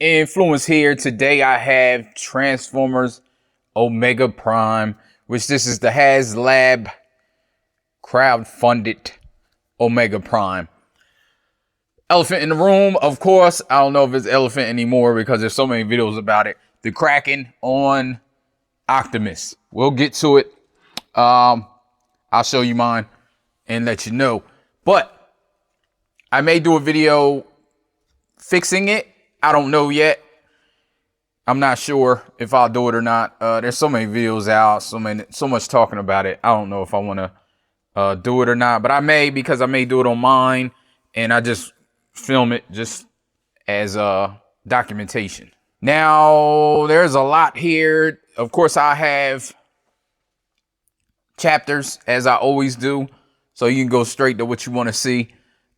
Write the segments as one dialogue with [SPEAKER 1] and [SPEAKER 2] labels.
[SPEAKER 1] Inflewence here. Today I have Transformers Omega Prime, which this is the HasLab crowd-funded Omega Prime. Elephant in the room, of course. I don't know if it's elephant anymore because there's so many videos about it. The Kraken on Optimus. We'll get to it. I'll show you mine and let you know. But I may do a video fixing it. I don't know yet. I'm not sure if I'll do it or not. There's so many videos out, so much talking about it. I don't know if I want to do it or not, but I may, because I may do it on mine and I just film it just as documentation. Now, there's a lot here. Of course, I have chapters as I always do, so you can go straight to what you want to see.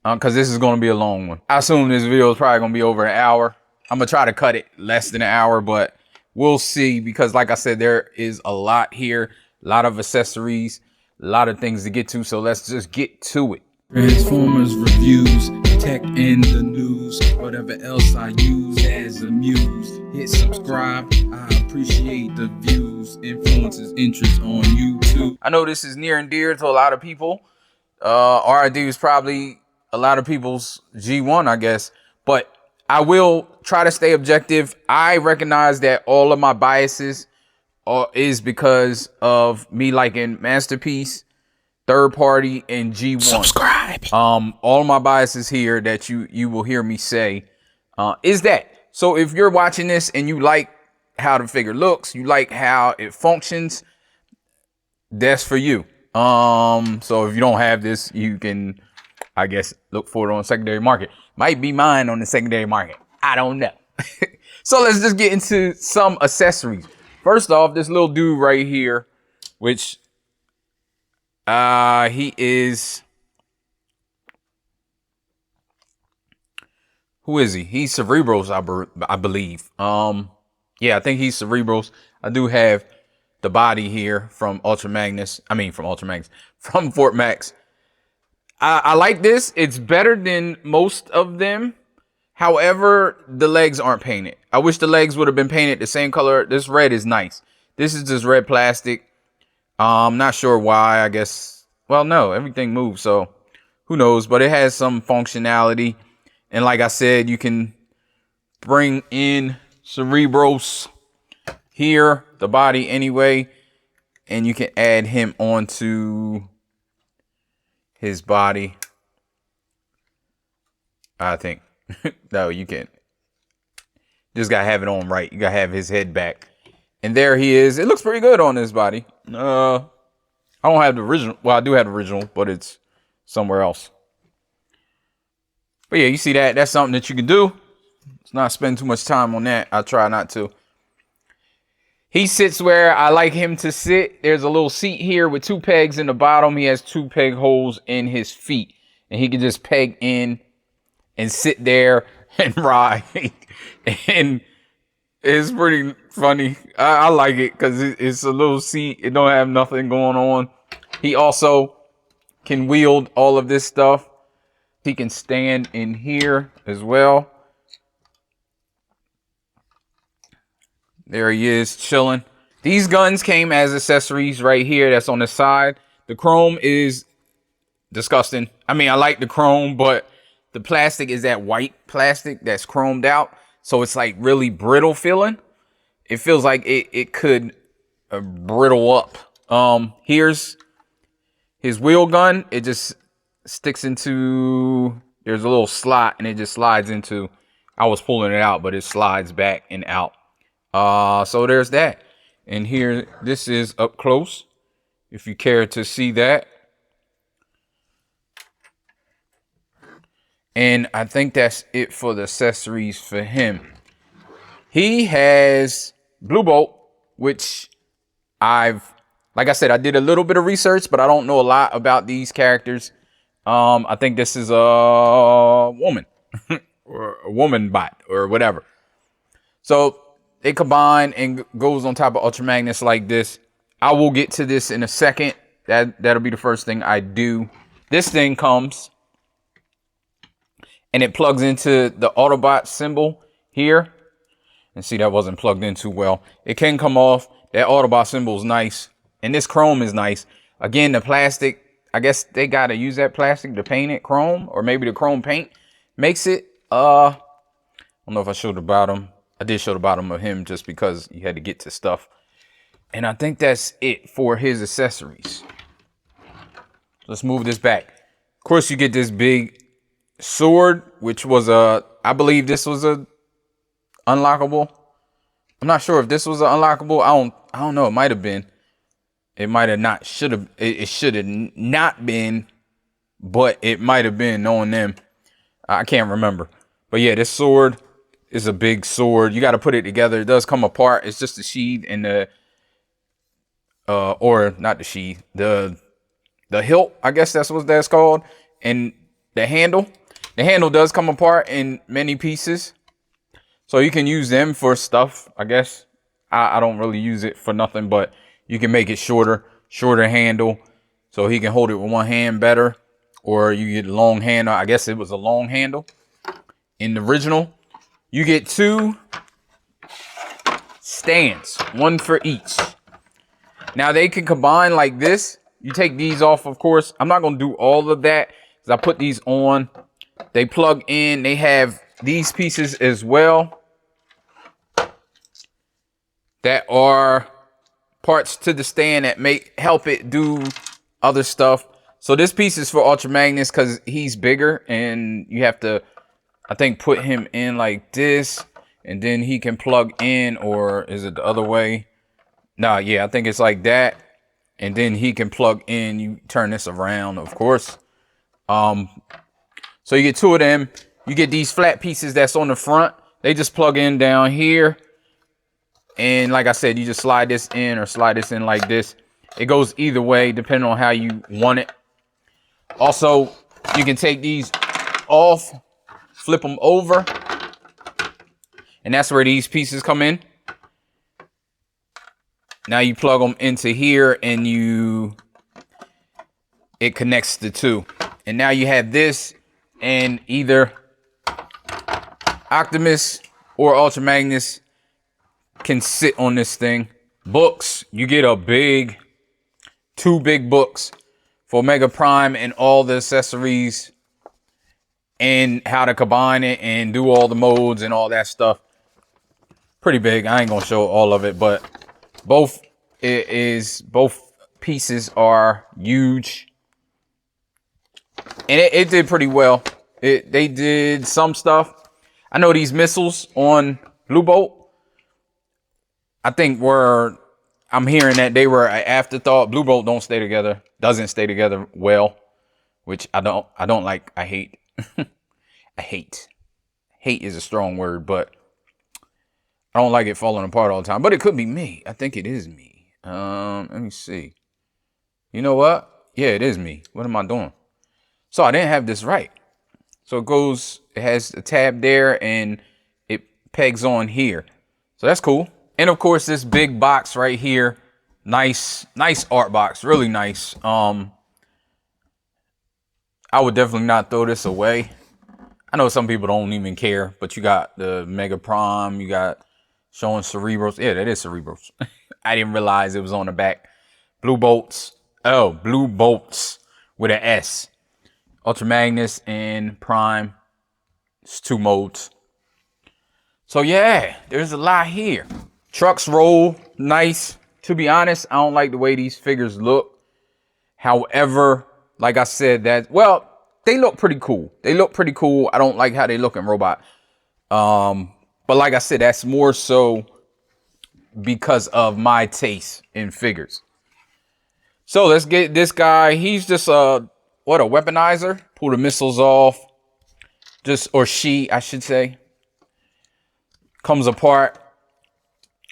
[SPEAKER 1] Because this is going to be a long one. I assume this video is probably going to be over an hour. I'm going to try to cut it less than an hour, but we'll see. Because like I said, there is a lot here. A lot of accessories. A lot of things to get to. So let's just get to it.
[SPEAKER 2] Transformers reviews, tech and the news. Whatever else I use as a muse. Hit subscribe. I appreciate the views. Influences interest on YouTube.
[SPEAKER 1] I know this is near and dear to a lot of people. RID is probably a lot of people's G1, I guess, but I will try to stay objective. I recognize that all of my biases is because of me liking Masterpiece, Third Party, and G1.
[SPEAKER 2] Subscribe.
[SPEAKER 1] All of my biases here that you will hear me say is that. So if you're watching this and you like how the figure looks, you like how it functions, that's for you. So if you don't have this, you can, I guess, look for it on the secondary market. Might be mine on the secondary market. I don't know. So let's just get into some accessories. First off, this little dude right here, which he is, who is he? He's Cerebros, I believe. Yeah, I think he's Cerebros. I do have the body here from from Fort Max. I like this. It's better than most of them. However, the legs aren't painted. I wish the legs would have been painted the same color. This red is nice. This is just red plastic. I'm not sure why. I guess, well, no, everything moves, so who knows? But it has some functionality. And like I said, you can bring in Cerebros here, the body anyway, and you can add him onto his body. I think. No, you can't. Just gotta have it on right. You gotta have his head back. And there he is. It looks pretty good on his body. I don't have the original. Well, I do have the original, but it's somewhere else. But yeah, you see that? That's something that you can do. Let's not spend too much time on that. I try not to. He sits where I like him to sit. There's a little seat here with 2 pegs in the bottom. He has 2 peg holes in his feet. And he can just peg in and sit there and ride. And it's pretty funny. I like it because it's a little seat. It don't have nothing going on. He also can wield all of this stuff. He can stand in here as well. There he is, chilling. These guns came as accessories right here. That's on the side. The chrome is disgusting. I mean, I like the chrome, but the plastic is that white plastic that's chromed out. So it's like really brittle feeling. It feels like it could brittle up. Here's his wheel gun. It just sticks into, there's a little slot and it just slides into, I was pulling it out, but it slides back and out. So there's that. And here, this is up close, if you care to see that. And I think that's it for the accessories for him. He has Blue Bolt, which like I said, I did a little bit of research, but I don't know a lot about these characters. I think this is a woman or a woman bot or whatever. So they combine and goes on top of Ultra Magnus like this. I will get to this in a second. That'll be the first thing I do. This thing comes and it plugs into the Autobot symbol here. And see, that wasn't plugged in too well. It can come off. That Autobot symbol is nice. And this chrome is nice. Again, the plastic, I guess they got to use that plastic to paint it chrome. Or maybe the chrome paint makes it. I don't know if I showed the bottom. I did show the bottom of him just because you had to get to stuff. And I think that's it for his accessories. Let's move this back. Of course, you get this big sword, which was I believe this was a unlockable. I'm not sure if this was an unlockable. I don't know. It might have been. It might have not. It should have not been, but it might have been, knowing them. I can't remember. But yeah, this sword is a big sword. You got to put it together. It does come apart. It's just the sheath and the or not the sheath, the hilt, I guess that's what that's called, and the handle. The handle does come apart in many pieces, so you can use them for stuff, I guess. I don't really use it for nothing, but you can make it shorter handle, so he can hold it with one hand better, or you get a long handle. I guess it was a long handle in the original. You get 2 stands, 1 for each. Now they can combine like this. You take these off, of course. I'm not going to do all of that because I put these on. They plug in. They have these pieces as well that are parts to the stand that help it do other stuff. So this piece is for Ultra Magnus because he's bigger, and you have to, I think, put him in like this, and then he can plug in, or is it the other way? Nah, yeah, I think it's like that. And then he can plug in. You turn this around, of course. So you get 2 of them. You get these flat pieces that's on the front. They just plug in down here. And like I said, you just slide this in or slide this in like this. It goes either way, depending on how you want it. Also, you can take these off, flip them over. And that's where these pieces come in. Now you plug them into here and it connects the 2. And now you have this, and either Optimus or Ultra Magnus can sit on this thing. Books, you get a 2 big books for Omega Prime and all the accessories and how to combine it and do all the modes and all that stuff. Pretty big. I ain't gonna show all of it, but both pieces are huge, and it did pretty well. They did some stuff. I know these missiles on Blue Bolt, I think I'm hearing that they were an afterthought. Blue Bolt doesn't stay together well, which I don't like. I hate. I hate. Hate is a strong word, but I don't like it falling apart all the time. But it could be me. I think it is me. Let me see. You know what? Yeah, it is me. What am I doing? So I didn't have this right. So it has a tab there and it pegs on here. So that's cool. And of course, this big box right here. Nice art box. Really nice. I would definitely not throw this away. I know some people don't even care, but you got the Mega Prime. You got showing Cerebros. Yeah, that is Cerebros. I didn't realize it was on the back. Blue Bolts. Oh, Blue Bolts with an S. Ultra Magnus and Prime. It's 2 modes. So yeah, there's a lot here. Trucks roll nice. To be honest, I don't like the way these figures look. However, like I said, they look pretty cool. I don't like how they look in Robot. But like I said, that's more so because of my taste in figures. So let's get this guy. He's just a weaponizer. Pull the missiles off. Or she, I should say. Comes apart.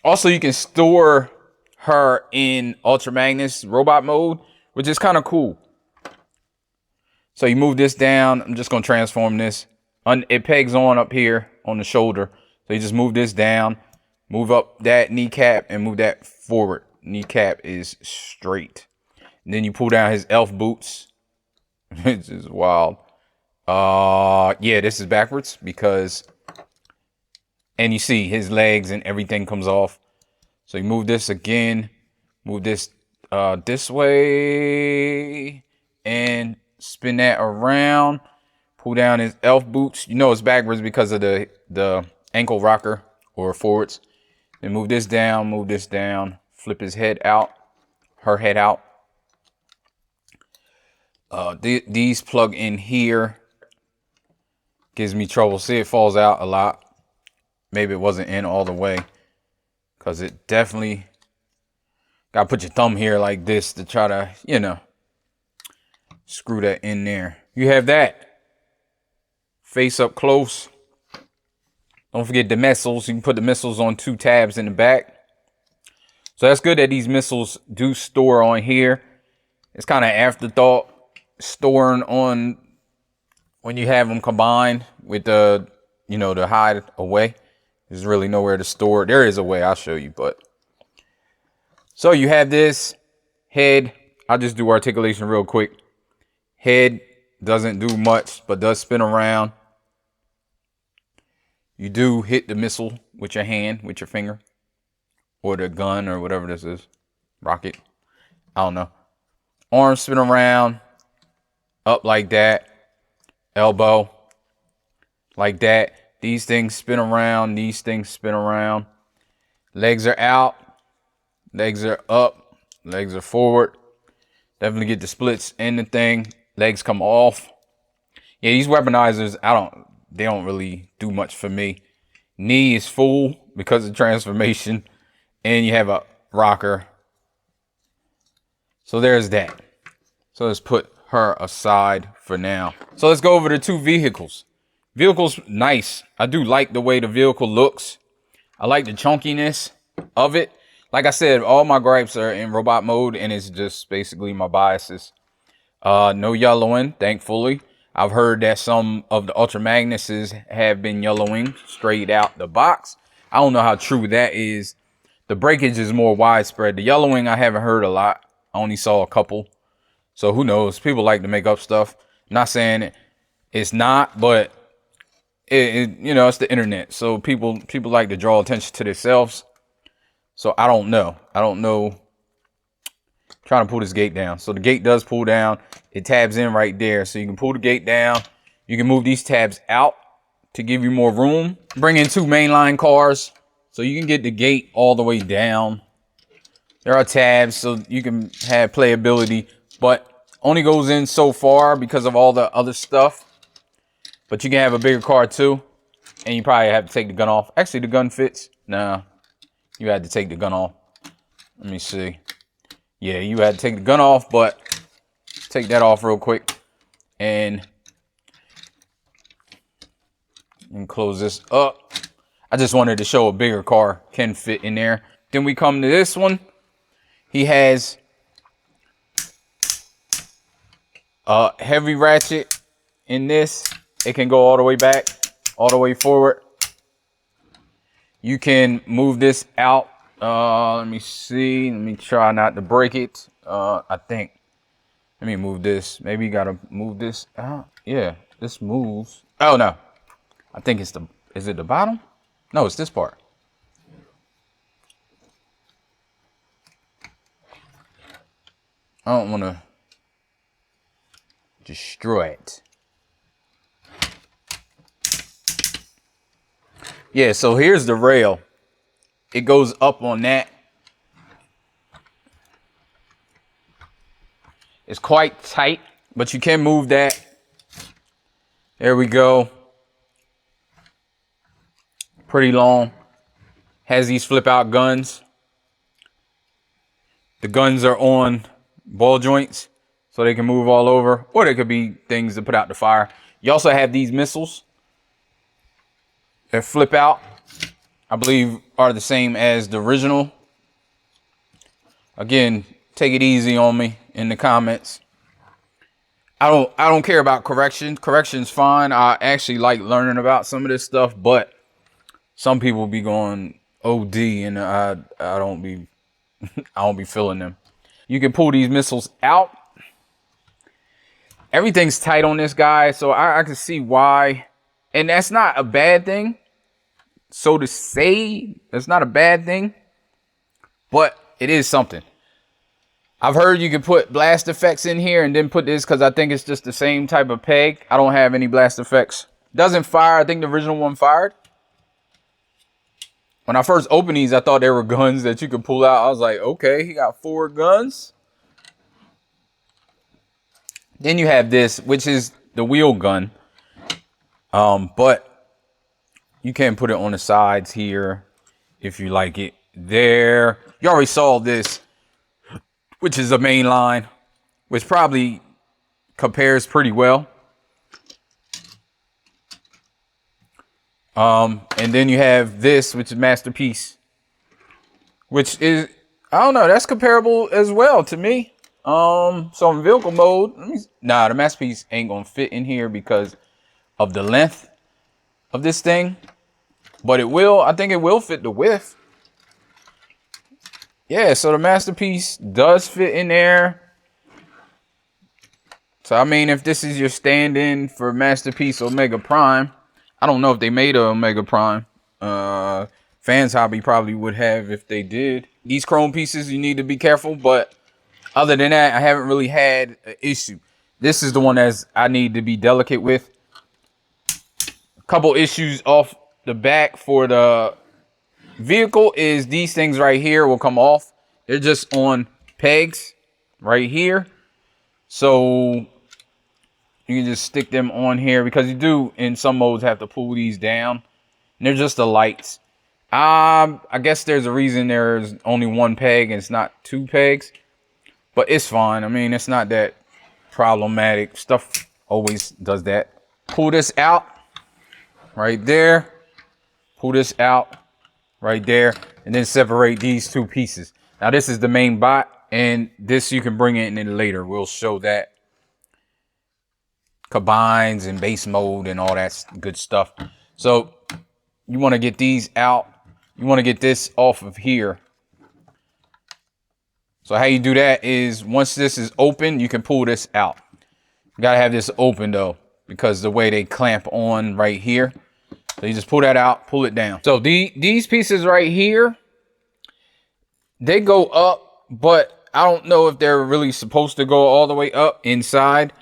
[SPEAKER 1] Also, you can store her in Ultra Magnus robot mode, which is kind of cool. So you move this down. I'm just going to transform this. It pegs on up here on the shoulder. So you just move this down, move up that kneecap, and move that forward. Kneecap is straight. And then you pull down his elf boots. This is wild. Yeah, this is backwards because... And you see his legs and everything comes off. So you move this again, move this this way, and spin that around. Pull down his elf boots. You know it's backwards because of the ankle rocker or forwards. Then move this down, flip his head out, her head out. These plug in here. Gives me trouble. See, it falls out a lot. Maybe it wasn't in all the way, because it definitely gotta put your thumb here like this to try to, you know, screw that in there. You have that. Face up close. Don't forget the missiles. You can put the missiles on 2 tabs in the back. So that's good that these missiles do store on here. It's kind of afterthought storing on when you have them combined with the, you know, the hide away. There's really nowhere to store. There is a way, I'll show you, but. So you have this head. I'll just do articulation real quick. Head doesn't do much, but does spin around. You do hit the missile with your hand, with your finger, or the gun, or whatever this is. Rocket. I don't know. Arms spin around, up like that. Elbow, like that. These things spin around. These things spin around. Legs are out. Legs are up. Legs are forward. Definitely get the splits in the thing. Legs come off. Yeah, these weaponizers, they don't really do much for me. Knee is full because of transformation. And you have a rocker. So there's that. So let's put her aside for now. So let's go over the 2 vehicles. Vehicle's nice. I do like the way the vehicle looks. I like the chunkiness of it. Like I said, all my gripes are in robot mode, and it's just basically my biases. No yellowing, thankfully. I've heard that some of the Ultra Magnuses have been yellowing straight out the box. I don't know how true that is. The breakage is more widespread. The yellowing, I haven't heard a lot. I only saw a couple. So who knows? People like to make up stuff. Not saying it's not, but you know, it's the internet. So people like to draw attention to themselves. So I don't know. I'm trying to pull this gate down. So the gate does pull down. It tabs in right there. So you can pull the gate down. You can move these tabs out to give you more room. Bring in 2 mainline cars. So you can get the gate all the way down. There are tabs so you can have playability, but only goes in so far because of all the other stuff. But you can have a bigger car too. And you probably have to take the gun off. Actually, the gun fits. Nah, you had to take the gun off. Let me see. Yeah, you had to take the gun off, but take that off real quick. And close this up. I just wanted to show a bigger car can fit in there. Then we come to this one. He has a heavy ratchet in this. It can go all the way back, all the way forward. You can move this out. Let me see. Let me try not to break it. I think. Let me move this. Maybe you gotta move this out. Yeah, this moves. Oh no. I think it's is it the bottom? No, it's this part. I don't want to destroy it. Yeah, so here's the rail. It goes up on that. It's quite tight, but you can move that. There we go. Pretty long. Has these flip out guns. The guns are on ball joints, so they can move all over, or they could be things to put out the fire. You also have these missiles that flip out. I believe are the same as the original. Again, take it easy on me in the comments. I don't care about correction. Correction's fine. I actually like learning about some of this stuff, but some people be going OD, and I don't be I don't be feeling them. You can pull these missiles out. Everything's tight on this guy, so I can see why. And that's not a bad thing. so to say. That's not a bad thing, but it is something. I've heard you can put blast effects in here and then put this because I think it's just the same type of peg. I don't have any blast effects. Doesn't fire. I think the original one fired. When I first opened these, I thought they were guns that you could pull out. I was like, okay, he got 4 guns. Then you have this, which is the wheel gun. But you can put it on the sides here if you like it. There. You already saw this, which is a main line, which probably compares pretty well. And then you have this, which is Masterpiece, which is, I don't know, that's comparable as well to me. So in vehicle mode, nah, the Masterpiece ain't gonna fit in here because of the length of this thing, but it will, I think it will fit the width. Yeah, so the Masterpiece does fit in there. So I mean, if this is your stand-in for Masterpiece Omega Prime, I don't know if they made a Omega Prime. Fans Hobby probably would have if they did. These chrome pieces, you need to be careful, but other than that, I haven't really had an issue. This is the one that I need to be delicate with. A couple issues off the back for the vehicle is these things right here will come off. They're just on pegs right here. So you can just stick them on here because you do in some modes have to pull these down. And they're just the lights. I guess there's a reason there's only 1 peg and it's not 2 pegs. But it's fine. I mean, it's not that problematic. Stuff always does that. Pull this out right there. Pull this out right there. And then separate these 2 pieces. Now, this is the main bot. And this you can bring it in later. We'll show that. Combines and base mode and all that good stuff. So you want to get these out. You want to get this off of here. So how you do that is once this is open, you can pull this out. You gotta have this open though, because the way they clamp on right here. So you just pull that out, pull it down. So these pieces right here, they go up, but I don't know if they're really supposed to go all the way up inside.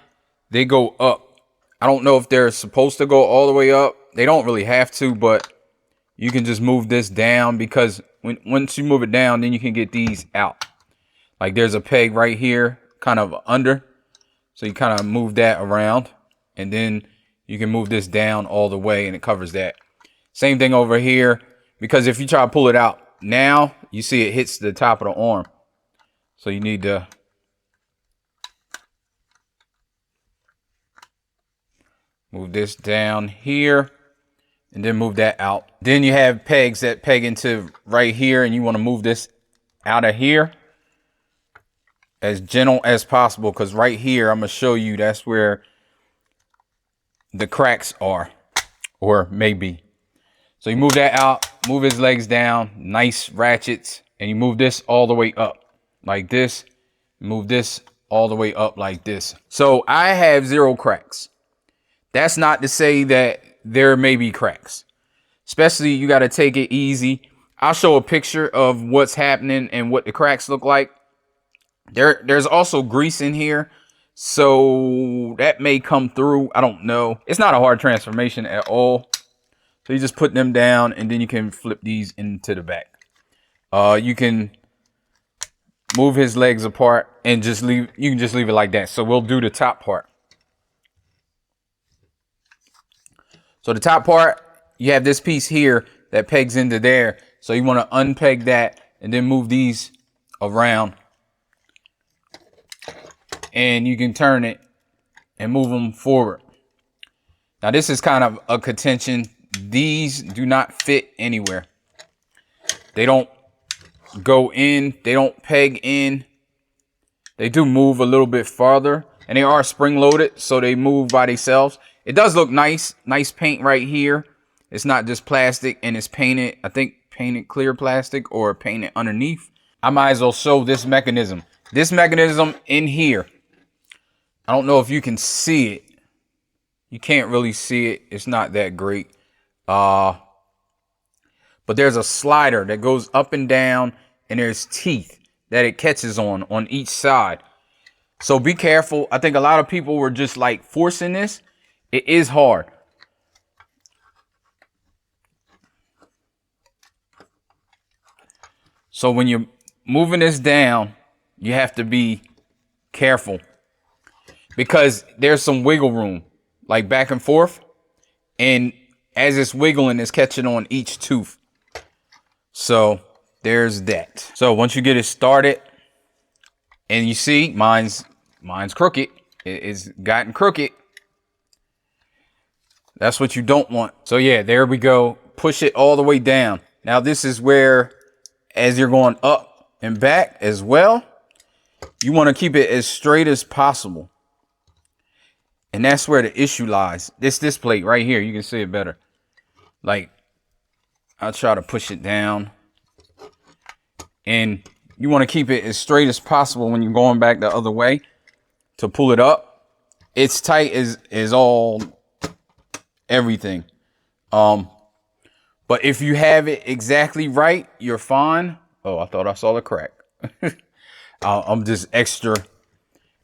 [SPEAKER 1] They go up. I don't know if they're supposed to go all the way up. They don't really have to, but you can just move this down because once you move it down, then you can get these out. Like there's a peg right here, kind of under. So you kind of move that around and then you can move this down all the way and it covers that. Same thing over here, because if you try to pull it out now, you see it hits the top of the arm. So you need to move this down here and then move that out. Then you have pegs that peg into right here and you want to move this out of here as gentle as possible, because right here, I'm going to show you that's where the cracks are, or maybe. So you move that out, move his legs down, nice ratchets, and you move this all the way up like this. Move this all the way up like this. So I have 0 cracks. That's not to say that there may be cracks. Especially, you got to take it easy. I'll show a picture of what's happening and what the cracks look like. There's also grease in here, so that may come through. I don't know. It's not a hard transformation at all. So you just put them down and then you can flip these into the back. You can move his legs apart and just leave. You can just leave it like that. So we'll do the top part. So the top part, you have this piece here that pegs into there. So you want to unpeg that and then move these around. And you can turn it and move them forward. Now this is kind of a contention. These do not fit anywhere. They don't go in. They don't peg in. They do move a little bit farther. And they are spring loaded, so they move by themselves. It does look nice. Nice paint right here. It's not just plastic and it's painted. I think painted clear plastic or painted underneath. I might as well show this mechanism. This mechanism in here. I don't know if you can see it. You can't really see it. It's not that great. but there's a slider that goes up and down, and there's teeth that it catches on each side. So be careful. I think a lot of people were just like forcing this. It is hard. So when you're moving this down, you have to be careful because there's some wiggle room, like back and forth. And as it's wiggling, it's catching on each tooth. So there's that. So once you get it started, and you see mine's crooked, it's gotten crooked. That's what you don't want. So yeah, there we go. Push it all the way down. Now this is where, as you're going up and back as well, you want to keep it as straight as possible. And that's where the issue lies. This plate right here, you can see it better. Like, I'll try to push it down. And you want to keep it as straight as possible when you're going back the other way to pull it up. It's tight as all everything. But if you have it exactly right, you're fine. Oh, I thought I saw the crack. I'm just extra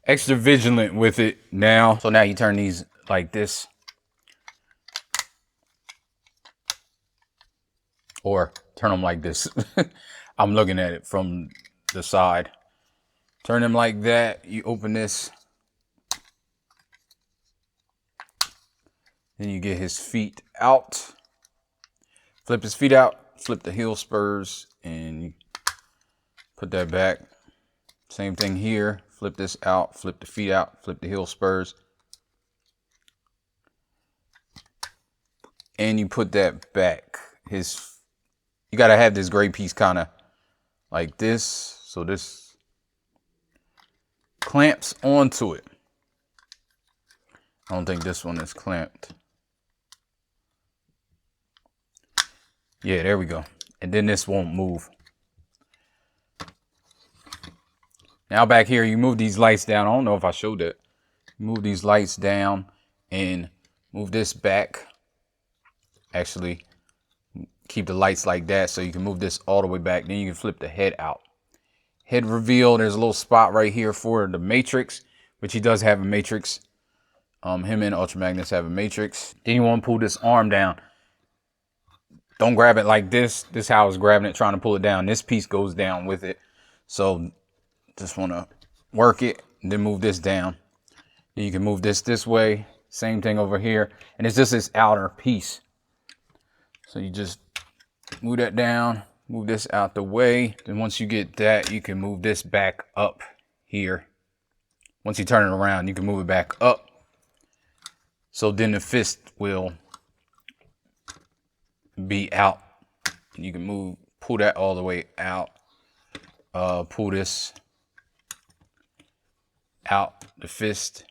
[SPEAKER 1] vigilant with it now. So now you turn these like this. Or turn them like this. I'm looking at it from the side. Turn them like that. You open this. Then you get his feet out. Flip his feet out. Flip the heel spurs. And you put that back. Same thing here. Flip this out. Flip the feet out. Flip the heel spurs. And you put that back. You got to have this gray piece kind of like this. So this clamps onto it. I don't think this one is clamped. Yeah, there we go. And then this won't move. Now back here, you move these lights down. I don't know if I showed that. Move these lights down and move this back. Actually, keep the lights like that so you can move this all the way back. Then you can flip the head out. Head reveal, there's a little spot right here for the matrix, which he does have a matrix. Him and Ultra Magnus have a matrix. Then you want to pull this arm down. Don't grab it like this. This is how I was grabbing it, trying to pull it down. This piece goes down with it. So just want to work it and then move this down. Then you can move this way. Same thing over here. And it's just this outer piece. So you just move that down, move this out the way. Then once you get that, you can move this back up here. Once you turn it around, you can move it back up. So then the fist will be out. You can pull that all the way out. Pull this out, the fist.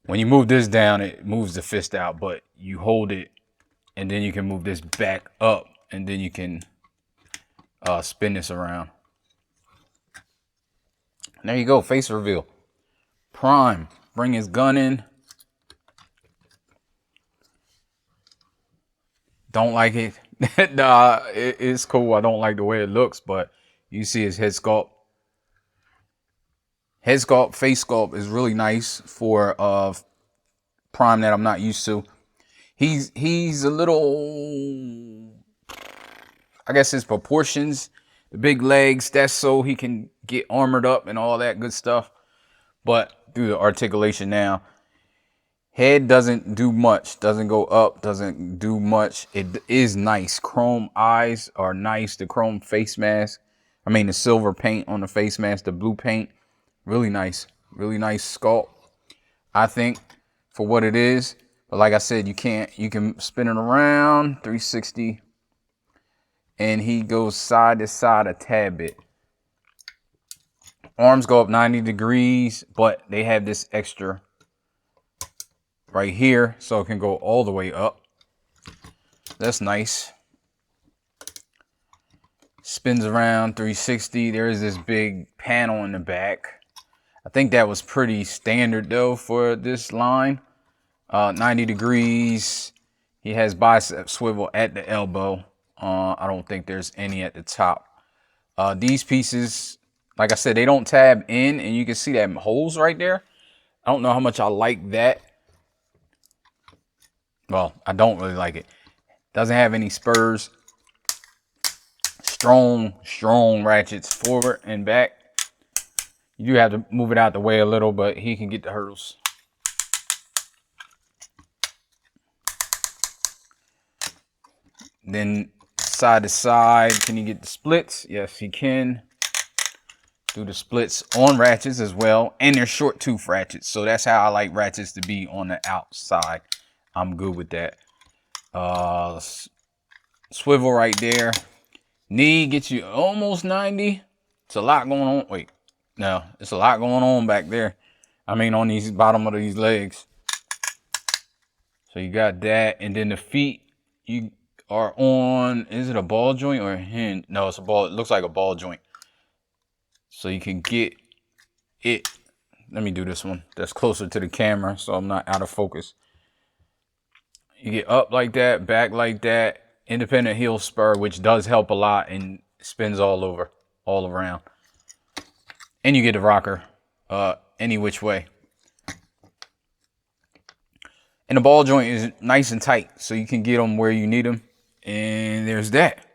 [SPEAKER 1] When you move this down, it moves the fist out, but you hold it and then you can move this back up and then you can spin this around. And there you go, face reveal. Prime, bring his gun in. Don't like it. Nah, it's cool. I don't like the way it looks, but you see his head sculpt. Head sculpt, face sculpt is really nice for Prime that I'm not used to. He's a little, I guess his proportions, the big legs, that's so he can get armored up and all that good stuff. But through the articulation now, head doesn't do much, doesn't go up, doesn't do much. It is nice. Chrome eyes are nice. The chrome face mask, I mean the silver paint on the face mask, the blue paint, really nice sculpt, I think, for what it is. But like I said, you can spin it around 360 and he goes side to side a tad bit. Arms go up 90 degrees, but they have this extra right here, so it can go all the way up. That's nice. Spins around 360. There is this big panel in the back. I think that was pretty standard though for this line. 90 degrees. He has bicep swivel at the elbow. I don't think there's any at the top. These pieces, like I said, they don't tab in, and you can see that holes right there. I don't know how much I like that. Well, I don't really like it. Doesn't have any spurs. Strong ratchets forward and back. You do have to move it out the way a little, but he can get the hurdles. Then side to side, can you get the splits? Yes, he can. Do the splits on ratchets as well, and they're short tooth ratchets, so that's how I like ratchets to be on the outside. I'm good with that. Swivel right there. Knee gets you almost 90. It's a lot going on. Wait, no, it's a lot going on back there. I mean, on these bottom of these legs. So you got that, and then the feet, you are on, is it a ball joint or a hinge? No, it's a ball. It looks like a ball joint. So you can get it. Let me do this one. That's closer to the camera, so I'm not out of focus. You get up like that, back like that, independent heel spur, which does help a lot and spins all over, all around. And you get the rocker any which way. And the ball joint is nice and tight, so you can get them where you need them. And there's that.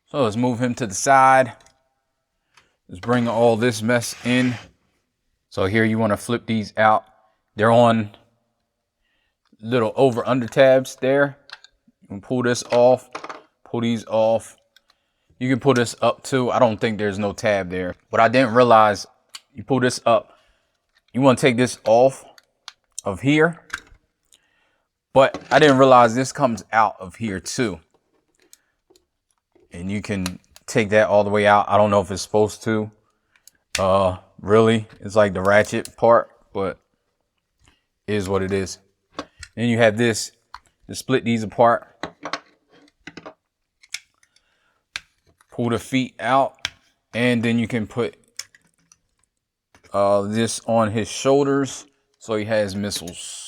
[SPEAKER 1] So let's move him to the side. Let's bring all this mess in. So here you want to flip these out. They're on little over under tabs there. You can pull this off, pull these off. You can pull this up too. I don't think there's no tab there. But I didn't realize you pull this up. You want to take this off of here. But I didn't realize this comes out of here too. And you can take that all the way out. I don't know if it's supposed to. Really, it's like the ratchet part, but it is what it is. Then you have this to split these apart. Pull the feet out, and then you can put this on his shoulders so he has missiles.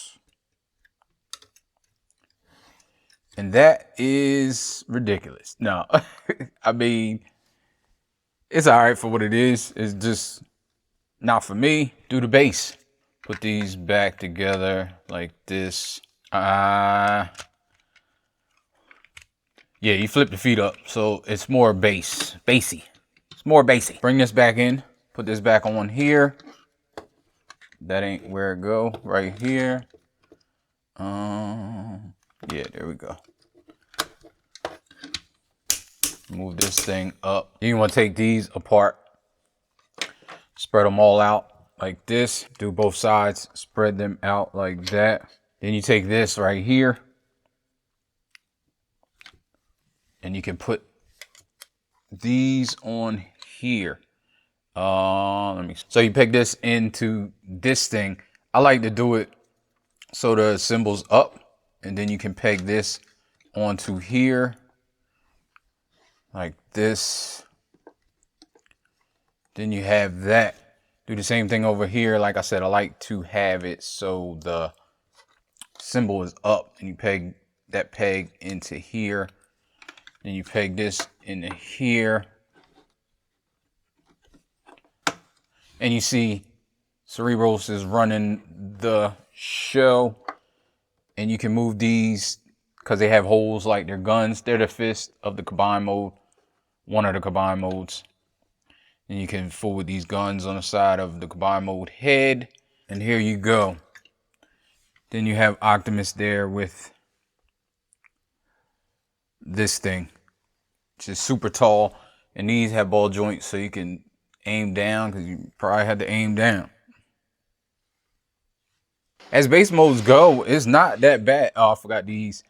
[SPEAKER 1] And that is ridiculous. No, I mean, it's all right for what it is. It's just not for me. Do the base. Put these back together like this. Yeah, you flip the feet up, so it's more bassy. It's more bassy. Bring this back in. Put this back on here. That ain't where it go. Right here. Yeah, there we go. Move this thing up. You want to take these apart. Spread them all out like this. Do both sides. Spread them out like that. Then you take this right here. And you can put these on here. So you peg this into this thing. I like to do it so the symbol's up, and then you can peg this onto here like this. Then you have that. Do the same thing over here. Like I said, I like to have it so the symbol is up, and you peg that peg into here. Then you peg this into here. And you see Cerebros is running the show. And you can move these because they have holes like they're guns. They're the fist of the combine mode. One of the combine modes. And you can fool with these guns on the side of the combine mode head. And here you go. Then you have Optimus there with this thing, which is super tall. And these have ball joints so you can aim down, because you probably had to aim down. As base modes go, it's not that bad. Oh, I forgot these.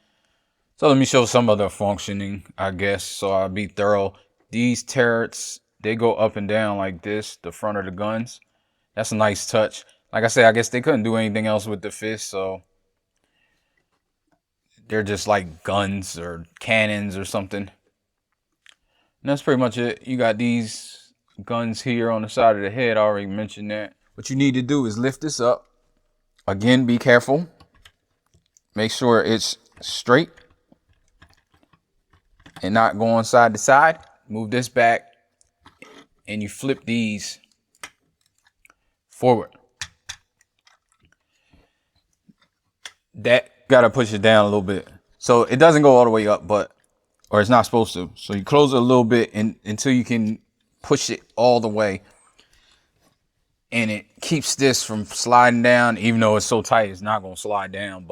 [SPEAKER 1] So let me show some of the functioning, I guess, so I'll be thorough. These turrets, they go up and down like this, the front of the guns. That's a nice touch. Like I said, I guess they couldn't do anything else with the fist, so they're just like guns or cannons or something. And that's pretty much it. You got these guns here on the side of the head. I already mentioned that. What you need to do is lift this up. Again, be careful. make sure it's straight and not going side to side. Move this back and you flip these forward. That gotta push it down a little bit so it doesn't go all the way up, or it's not supposed to. So you close it a little bit until you can push it all the way, and it keeps this from sliding down. Even though it's so tight, it's not gonna slide down,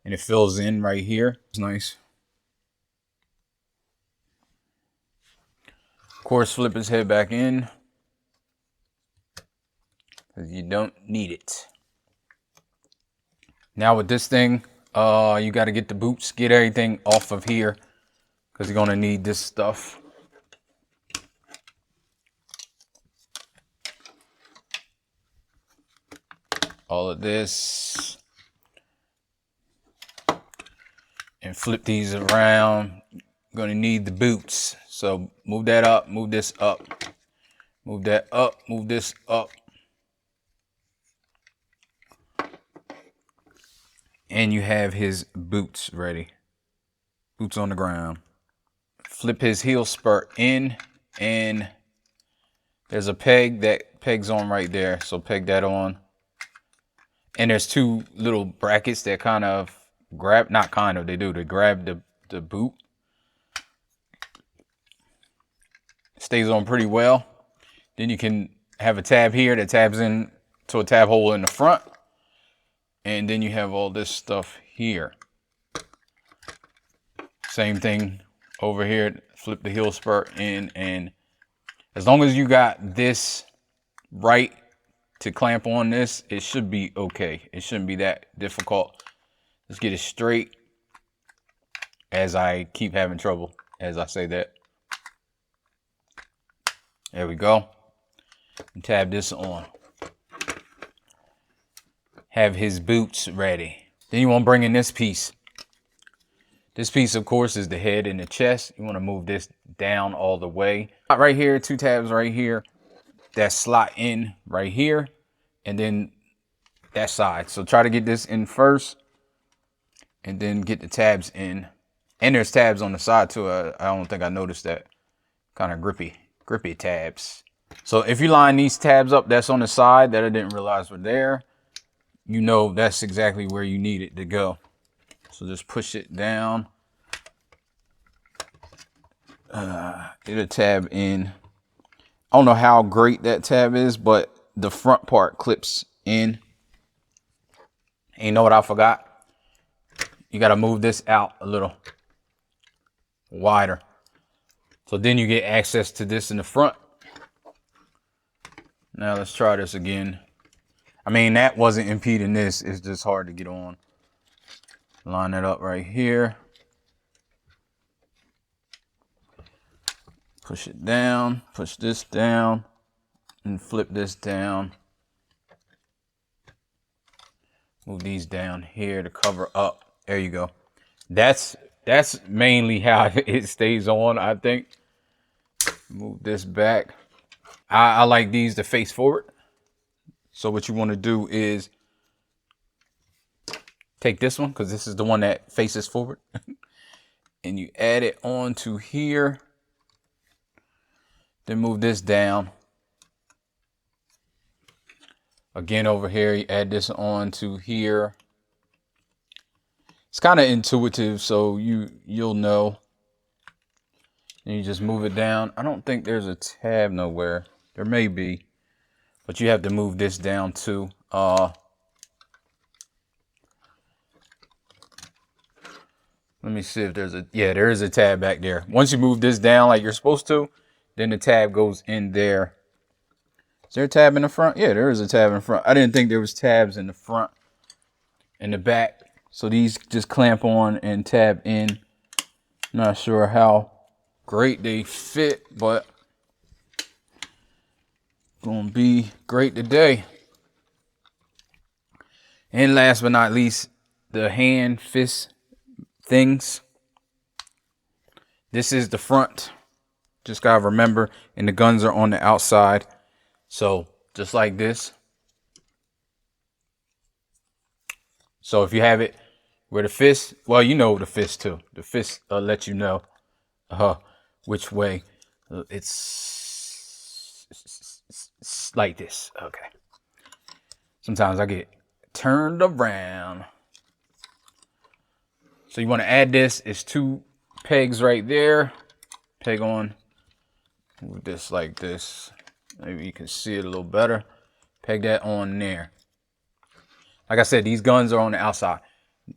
[SPEAKER 1] and it fills in right here. It's nice. Of course, flip his head back in because you don't need it. Now with this thing, you got to get the boots, get everything off of here because you're gonna need this stuff. All of this, and flip these around. You're gonna need the boots. So move that up, move this up, move that up, move this up. And you have his boots ready. Boots on the ground. Flip his heel spurt in, and there's a peg that pegs on right there. So peg that on. And there's two little brackets that kind of grab, not kind of, they grab the boot. Stays on pretty well. Then you can have a tab here that tabs in to a tab hole in the front. And then you have all this stuff here. Same thing over here. Flip the heel spurt in, and as long as you got this right to clamp on this, it should be okay. It shouldn't be that difficult. Let's get it straight, as I keep having trouble as I say that. There we go. And tab this on. Have his boots ready. Then you want to bring in this piece. This piece, of course, is the head and the chest. You want to move this down all the way. Right here, two tabs right here that slot in right here, and then that side. So try to get this in first, and then get the tabs in. And there's tabs on the side too. I don't think I noticed that. Kind of grippy tabs. So if you line these tabs up that's on the side that I didn't realize were there, you know that's exactly where you need it to go. So just push it down. It'll tab in. I don't know how great that tab is, but the front part clips in. And you know what I forgot? You got to move this out a little wider. So then you get access to this in the front. Now let's try this again. I mean, that wasn't impeding this. It's just hard to get on. Line that up right here. Push it down, push this down, and flip this down. Move these down here to cover up. There you go. That's mainly how it stays on, I think. Move this back. I like these to face forward. So what you want to do is take this one, because this is the one that faces forward. And you add it onto here. Then move this down. Again, over here, you add this on to here. It's kind of intuitive, so you'll know. And you just move it down. I don't think there's a tab nowhere. There may be, but you have to move this down too. Let me see if there's a, yeah, there is a tab back there. Once you move this down like you're supposed to, then the tab goes in there. Is there a tab in the front? Yeah, there is a tab in the front. I didn't think there was tabs in the front and the back. So these just clamp on and tab in. Not sure how great they fit, but gonna be great today. And last but not least, the hand fist things. This is the front. Just gotta remember, and the guns are on the outside. So just like this. So if you have it Where the fist, well, you know the fist too. The fist let you know which way. It's like this. Okay. Sometimes I get turned around. So you want to add this. It's 2 pegs right there. Peg on. Move this like this. Maybe you can see it a little better. Peg that on there. Like I said, these guns are on the outside.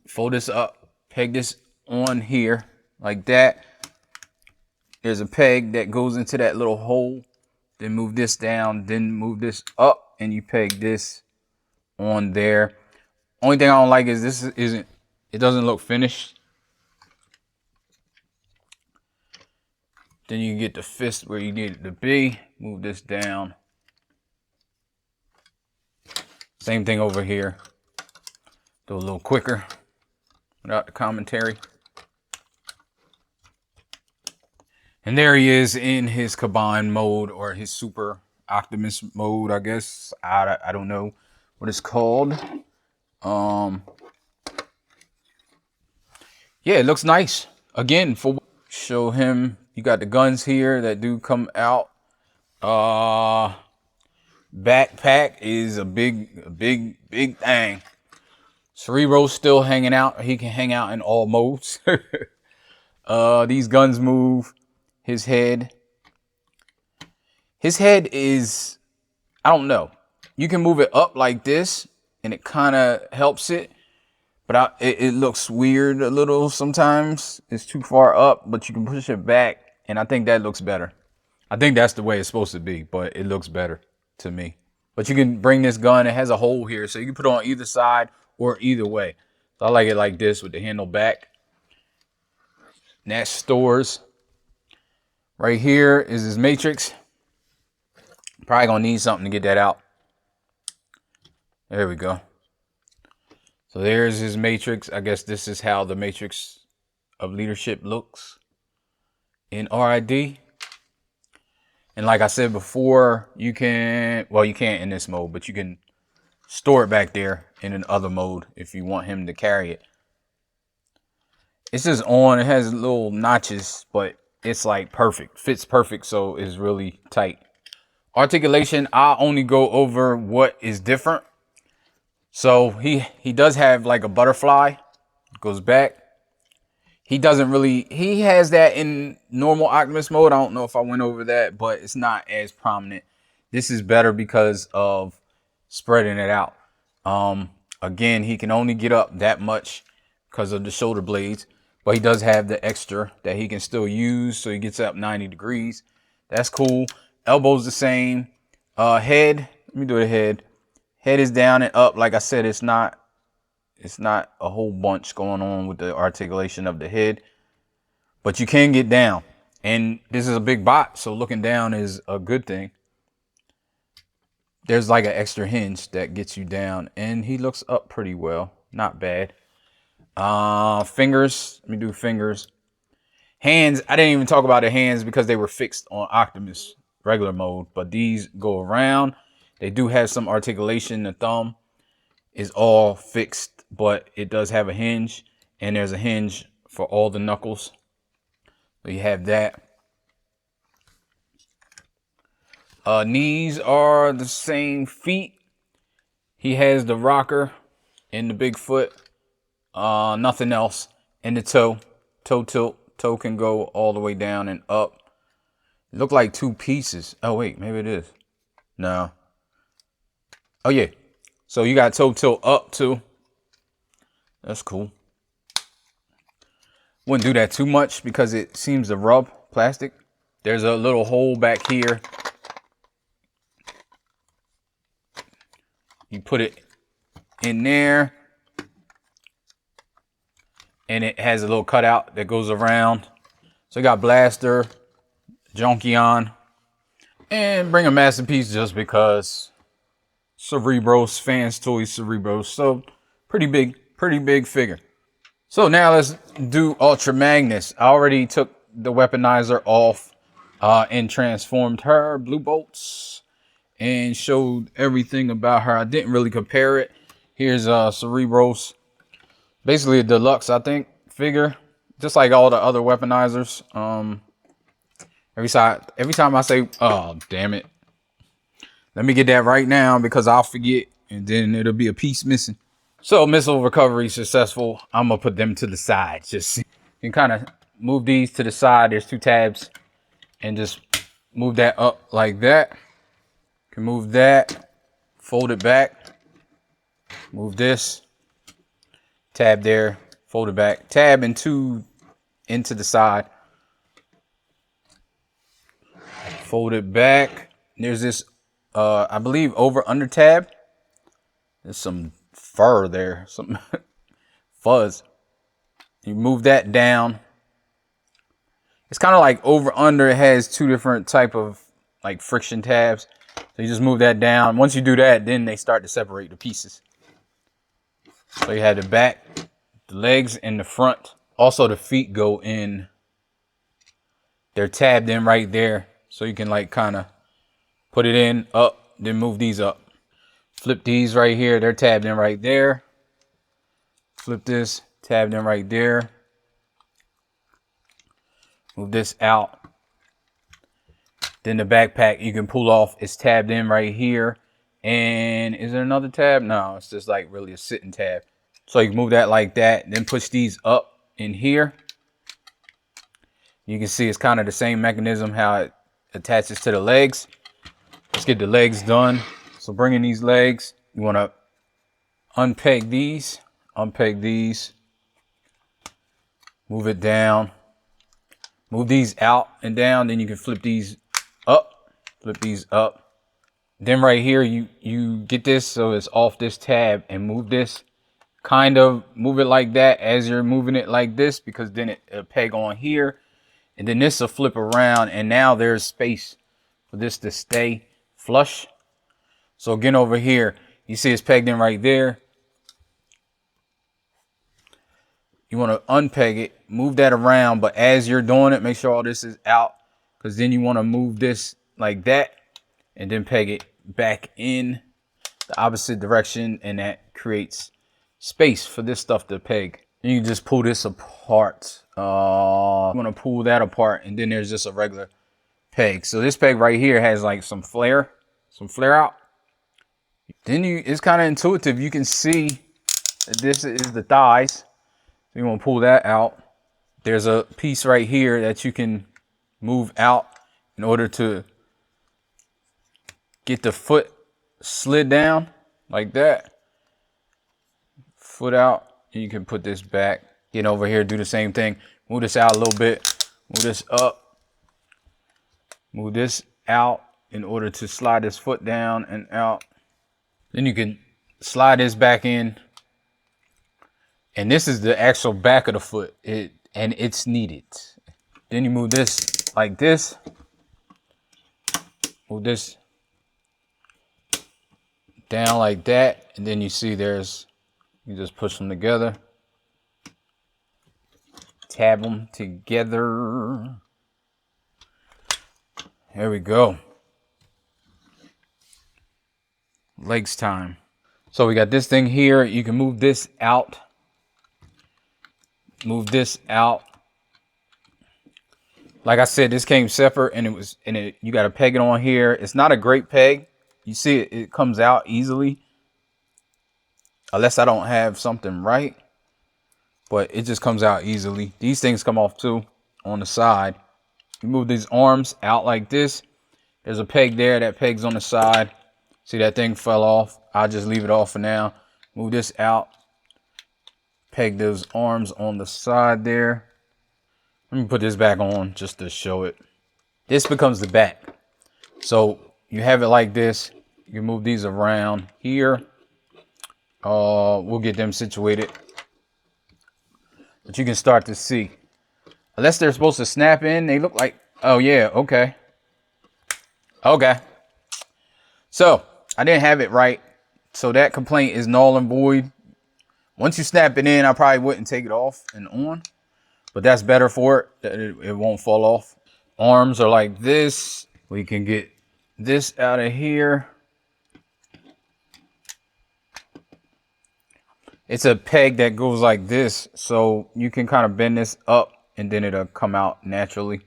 [SPEAKER 1] Fold this up. Peg this on here like that. There's a peg that goes into that little hole. Then move this down. Then move this up. And you peg this on there. Only thing I don't like is this isn't, it doesn't look finished. Then you get the fist where you need it to be. Move this down. Same thing over here. Do a little quicker without the commentary. And there he is in his combined mode, or his super Optimus mode, I guess. I don't know what it's called. Yeah, it looks nice. Again, for show him, you got the guns here that do come out. Backpack is a big thing. Cerebro's still hanging out. He can hang out in all modes. These guns move. His head is, I don't know. You can move it up like this, and it kind of helps it. But it looks weird a little sometimes. It's too far up, but you can push it back, and I think that looks better. I think that's the way it's supposed to be, but it looks better to me. But you can bring this gun. It has a hole here, so you can put it on either side or either way. So I like it like this with the handle back. And that stores. Right here is his matrix. Probably gonna need something to get that out. There we go. So there's his matrix. I guess this is how the matrix of leadership looks in RID. And like I said before, you can, well, you can't in this mode, but you can store it back there in another mode if you want him to carry it. It's just on. It has little notches, but it's like perfect. Fits perfect, so it's really tight. Articulation, I only go over what is different. So he does have like a butterfly. Goes back. He doesn't really, he has that in normal Optimus mode. I don't know if I went over that, but it's not as prominent. This is better because of spreading it out. Again, he can only get up that much because of the shoulder blades, but he does have the extra that he can still use. So he gets up 90 degrees. That's cool. Elbow's the same. Head, let me do the head. Head is down and up. Like I said, it's not a whole bunch going on with the articulation of the head, but you can get down. And this is a big bot, so looking down is a good thing. There's like an extra hinge that gets you down, and he looks up pretty well. Not bad. Fingers, let me do fingers. Hands, I didn't even talk about the hands because they were fixed on Optimus regular mode, but these go around. They do have some articulation. The thumb is all fixed, but it does have a hinge, and there's a hinge for all the knuckles. So you have that. Knees are the same. Feet, he has the rocker in the big foot. Nothing else. And the toe tilt. Toe can go all the way down and up. It look like 2 pieces. Oh wait, maybe it is. No. Oh yeah. So you got toe tilt up too. That's cool. Wouldn't do that too much because it seems to rub plastic. There's a little hole back here. You put it in there, and it has a little cutout that goes around. So you got blaster, Junkion, and bring a masterpiece just because. Cerebros, fans toys Cerebros. So pretty big figure. So now let's do Ultra Magnus. I already took the weaponizer off and transformed her, blue bolts, and showed everything about her. I didn't really compare it. Here's Cerebros. Basically a deluxe, I think, figure, just like all the other weaponizers. Every time I say, oh damn it, let me get that right now because I'll forget, and then it'll be a piece missing. So missile recovery successful. I'm gonna put them to the side. Just you can kind of move these to the side. There's 2 tabs, and just move that up like that. You can move that, fold it back, move this, tab there, fold it back, tab into the side, fold it back. There's this, I believe, over under tab. There's some fur there, some fuzz. You move that down. It's kind of like over under. It has 2 different type of like friction tabs. So you just move that down. Once you do that, then they start to separate the pieces. So you have the back, the legs, and the front. Also, the feet go in. They're tabbed in right there. So you can like kind of put it in, up, then move these up. Flip these right here. They're tabbed in right there. Flip this, tabbed in right there. Move this out. Then the backpack you can pull off. It's tabbed in right here. And is there another tab? No, it's just like really a sitting tab. So you can move that like that. Then push these up in here. You can see it's kind of the same mechanism how it attaches to the legs. Let's get the legs done. So bringing these legs, you want to unpeg these, move it down, move these out and down. Then you can flip these up, Then right here, you get this so it's off this tab and move this, kind of move it like that as you're moving it like this, because then it'll peg on here. And then this will flip around, and now there's space for this to stay flush. So again, over here, you see it's pegged in right there. You want to unpeg it, move that around, but as you're doing it, make sure all this is out, because then you want to move this like that and then peg it back in the opposite direction, and that creates space for this stuff to peg. And you can just pull this apart. You want to pull that apart, and then there's just a regular peg. So this peg right here has like some flare out. Then it's kind of intuitive. You can see that this is the thighs. So you want to pull that out. There's a piece right here that you can move out in order to get the foot slid down like that. Foot out, and you can put this back. Get over here, do the same thing. Move this out a little bit. Move this up. Move this out in order to slide this foot down and out. Then you can slide this back in. And this is the actual back of the foot. And it's needed. Then you move this like this. Move this down like that. And then you see you just push them together. Tab them together. There we go. Legs time. So we got this thing here. You can move this out. Move this out. Like I said, this came separate, and you got to peg it on here. It's not a great peg. You see it comes out easily. Unless I don't have something right. But it just comes out easily. These things come off too on the side. You move these arms out like this. There's a peg there that pegs on the side. See, that thing fell off. I'll just leave it off for now. Move this out. Peg those arms on the side there. Let me put this back on just to show it. This becomes the back. So you have it like this. You can move these around here. We'll get them situated. But you can start to see. Unless they're supposed to snap in, they look like, oh yeah, okay. Okay. So I didn't have it right. So that complaint is null and void. Once you snap it in, I probably wouldn't take it off and on. But that's better for it, that it won't fall off. Arms are like this. We can get this out of here. It's a peg that goes like this, so you can kind of bend this up and then it'll come out naturally.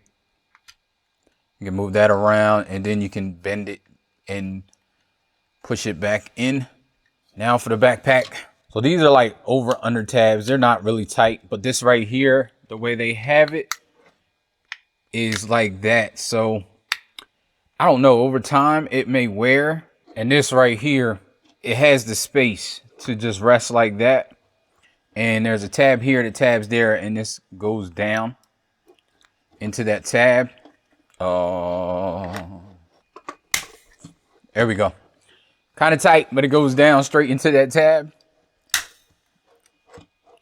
[SPEAKER 1] You can move that around and then you can bend it and push it back in. Now for the backpack. So these are like over under tabs. They're not really tight, but this right here, the way they have it is like that. So I don't know, over time it may wear. And this right here, it has the space to just rest like that. And there's a tab here, the tab's there, and this goes down into that tab. There we go. Kind of tight, but it goes down straight into that tab.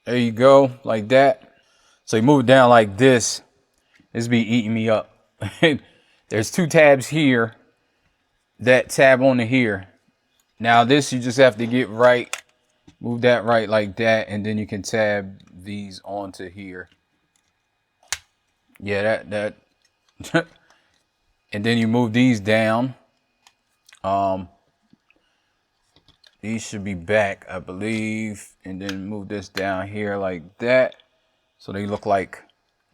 [SPEAKER 1] There you go, like that. So you move it down like this. This be eating me up. There's two tabs here. That tab on here. Now this you just have to get right. Move that right like that, and then you can tab these onto here. Yeah, that. And then you move these down. These should be back, I believe. And then move this down here like that. So they look like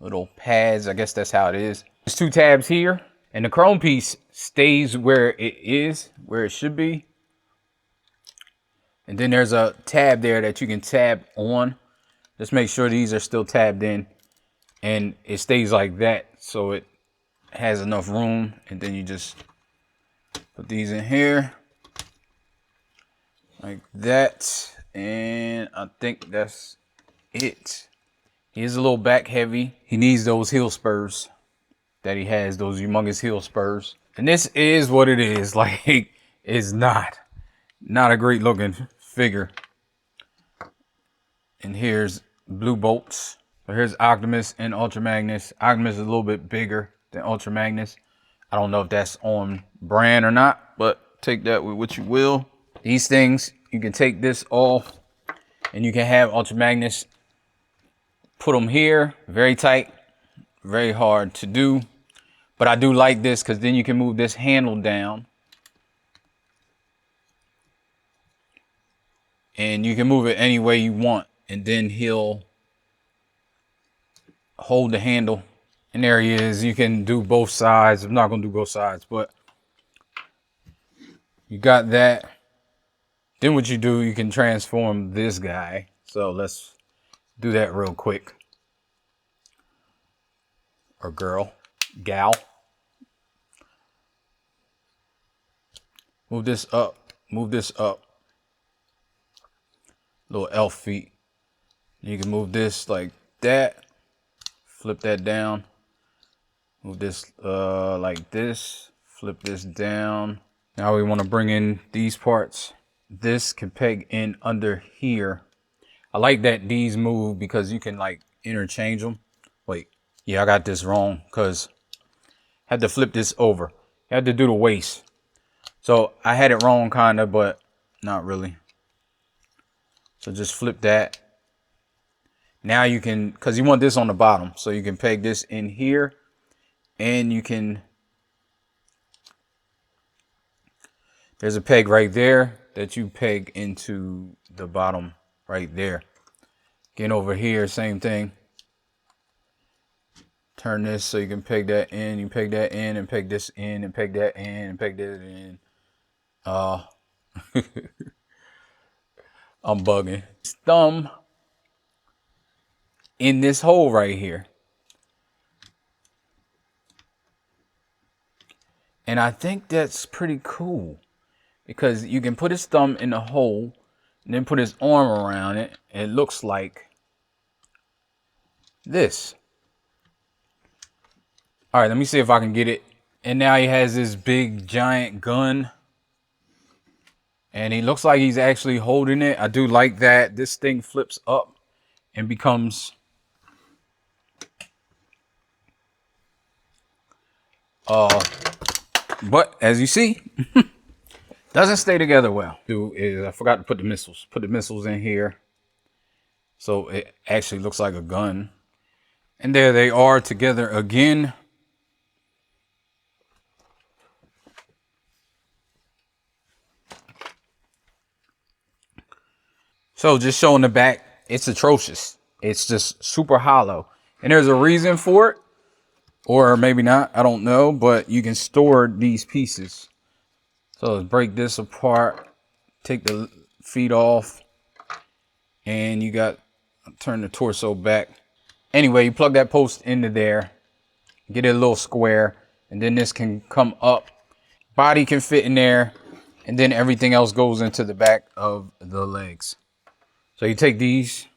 [SPEAKER 1] little pads. I guess that's how it is. There's two tabs here. And the chrome piece stays where it is, where it should be. And then there's a tab there that you can tab on. Just make sure these are still tabbed in. And it stays like that, so it has enough room. And then you just put these in here. Like that. And I think that's it. He is a little back heavy. He needs those heel spurs that he has, those humongous heel spurs. And this is what it is. Like, it's not a great looking figure. And here's blue bolts. So here's Optimus and Ultra Magnus. Optimus is a little bit bigger than Ultra Magnus. I don't know if that's on brand or not, but take that with what you will. These things, you can take this off and you can have Ultra Magnus, put them here, very tight, very hard to do. But I do like this because then you can move this handle down. And you can move it any way you want. And then he'll hold the handle. And there he is. You can do both sides. I'm not going to do both sides, but you got that. Then what you do, you can transform this guy. So let's do that real quick. Or girl. Gal. Move this up. Move this up. Little elf feet. You can move this like that. Flip that down. Move this like this. Flip this down. Now we want to bring in these parts. This can peg in under here. I like that these move because you can like interchange them. Wait, yeah, I got this wrong because I had to flip this over. I had to do the waist. So I had it wrong kind of, but not really. So just flip that. Now you can, because you want this on the bottom. So you can peg this in here. And you can, there's a peg right there that you peg into the bottom right there. Again, over here, same thing. Turn this so you can peg that in. You peg that in and peg this in and peg that in and peg that in. I'm bugging. Thumb in this hole right here. And I think that's pretty cool because you can put his thumb in the hole and then put his arm around it. And it looks like this. All right, let me see if I can get it. And now he has this big giant gun. And he looks like he's actually holding it. I do like that. This thing flips up and becomes but as you see, doesn't stay together well. I forgot to put the missiles. Put the missiles in here. So it actually looks like a gun. And there they are together again. So just showing the back, it's atrocious. It's just super hollow. And there's a reason for it. Or maybe not, I don't know. But you can store these pieces. So let's break this apart. Take the feet off. And you got, turn the torso back. Anyway, you plug that post into there. Get it a little square. And then this can come up. Body can fit in there. And then everything else goes into the back of the legs. So you take these,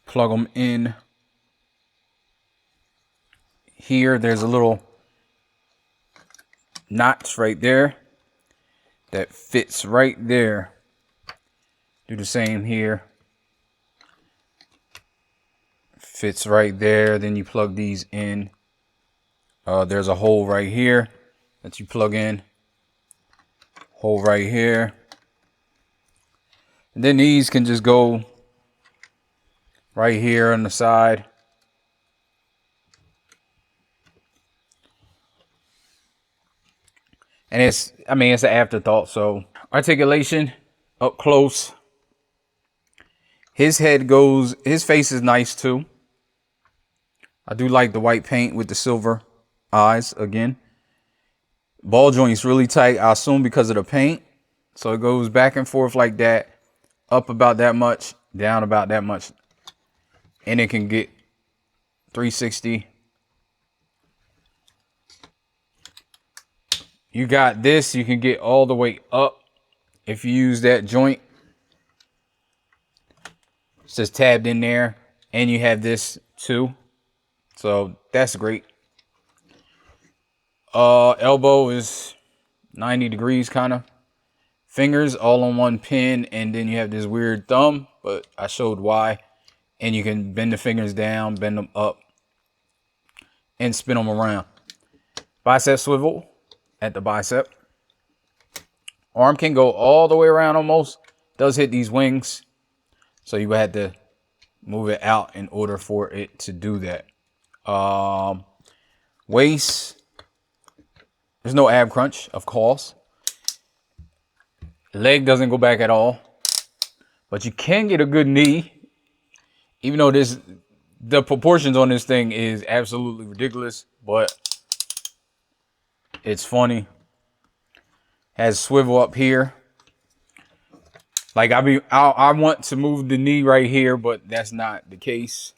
[SPEAKER 1] plug them in. Here, there's a little notch right there that fits right there. Do the same here. Fits right there. Then you plug these in. There's a hole right here that you plug in. Hole right here. And then these can just go right here on the side. And it's an afterthought. So articulation up close. His face is nice too. I do like the white paint with the silver eyes again. Ball joint's really tight, I assume because of the paint. So it goes back and forth like that. Up about that much, down about that much. And it can get 360. You got this, you can get all the way up if you use that joint. It's just tabbed in there. And you have this too. So that's great. Elbow is 90 degrees kind of. Fingers all on one pin, and then you have this weird thumb, but I showed why. And you can bend the fingers down, bend them up, and spin them around. Bicep swivel at the bicep. Arm can go all the way around almost. Does hit these wings, so you had to move it out in order for it to do that. Waist. There's no ab crunch, of course. Leg doesn't go back at all. But you can get a good knee. Even though the proportions on this thing is absolutely ridiculous. But it's funny. Has swivel up here. Like I want to move the knee right here, but that's not the case.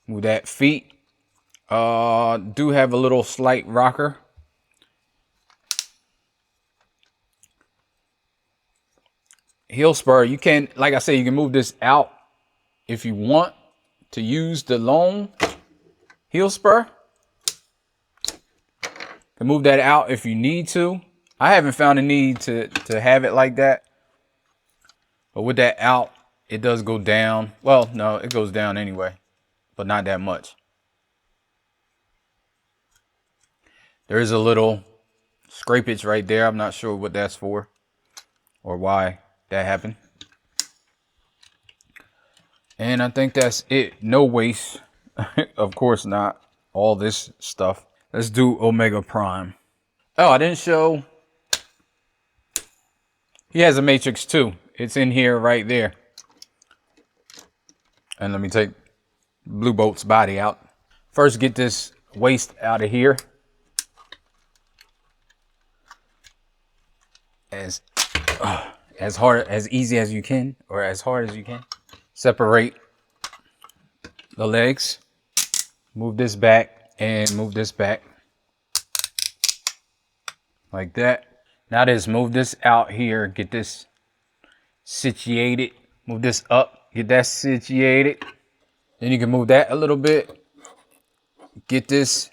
[SPEAKER 1] Move that feet. Do have a little slight rocker. Heel spur. You can, like I said, you can move this out if you want to use the long heel spur. Can move that out if you need to. I haven't found a need to have it like that. But with that out, it does go down. Well, no, it goes down anyway, but not that much. There is a little scrapage right there. I'm not sure what that's for or why that happened. And I think that's it. No waist. Of course not. All this stuff. Let's do Omega Prime. Oh, I didn't show. He has a matrix too. It's in here right there. And let me take Blue Boat's body out. First, get this waist out of here. As easy as you can, or as hard as you can. Separate the legs. Move this back and move this back. Like that. Now just move this out here. Get this situated. Move this up. Get that situated. Then you can move that a little bit. Get this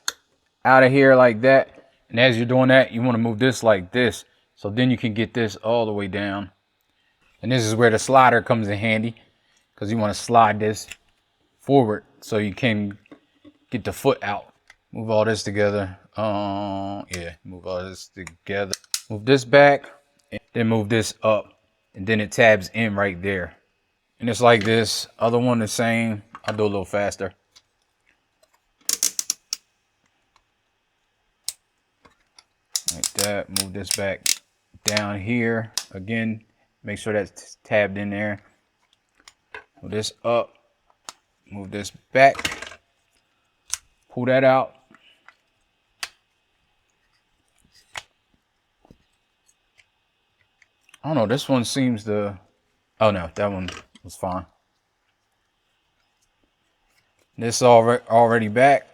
[SPEAKER 1] out of here like that. And as you're doing that, you want to move this like this. So then you can get this all the way down. And this is where the slider comes in handy, because you want to slide this forward so you can get the foot out. Move all this together. Yeah, move all this together. Move this back, and then move this up. And then it tabs in right there. And it's like this. Other one the same. I'll do a little faster. Like that. Move this back down here. Again, make sure that's tabbed in there. Move this up. Move this back. Pull that out. I don't know, this one seems to... Oh no, that one was fine. This already back.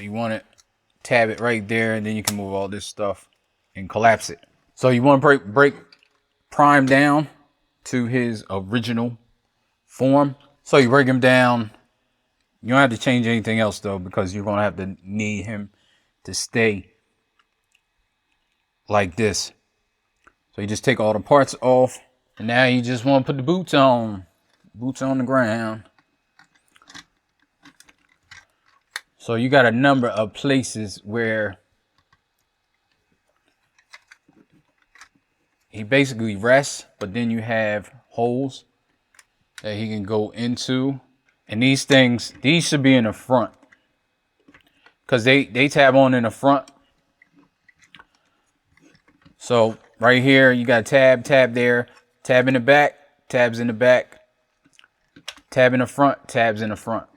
[SPEAKER 1] You want it, tab it right there, and then you can move all this stuff and collapse it. So you want to break Prime down to his original form. So you break him down. You don't have to change anything else though, because you're going to have to need him to stay like this. So you just take all the parts off, and now you just want to put the boots on. Boots on the ground. So you got a number of places where he basically rests, but then you have holes that he can go into. And these should be in the front, because they tab on in the front. So right here, you got tab there, tab in the back, tabs in the back, tab in the front, tabs in the front.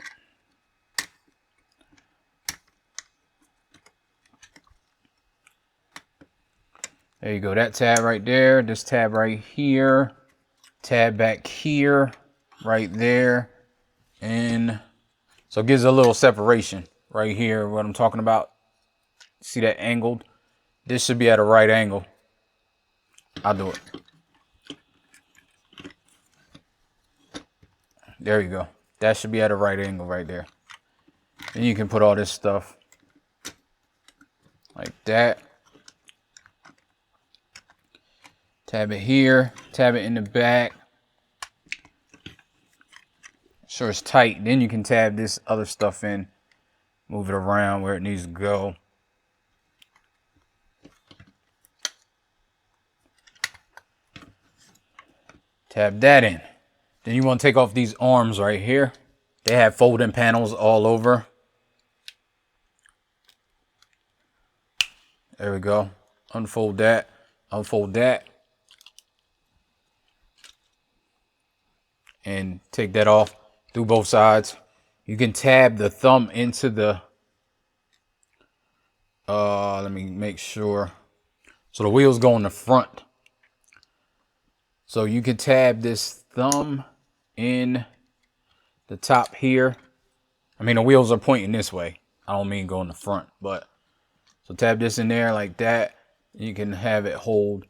[SPEAKER 1] There you go, that tab right there, this tab right here, tab back here, right there, and so it gives a little separation right here, what I'm talking about. See that angled? This should be at a right angle. I'll do it. There you go. That should be at a right angle right there. And you can put all this stuff like that. Tab it here, tab it in the back. Sure it's tight. Then you can tab this other stuff in, move it around where it needs to go. Tab that in. Then you want to take off these arms right here. They have folding panels all over. There we go. Unfold that, unfold that. And take that off, do both sides. You can tab the thumb into the, let me make sure. So the wheels go in the front. So you can tab this thumb in the top here. I mean, the wheels are pointing this way. I don't mean go in the front, but so tab this in there like that. You can have it hold.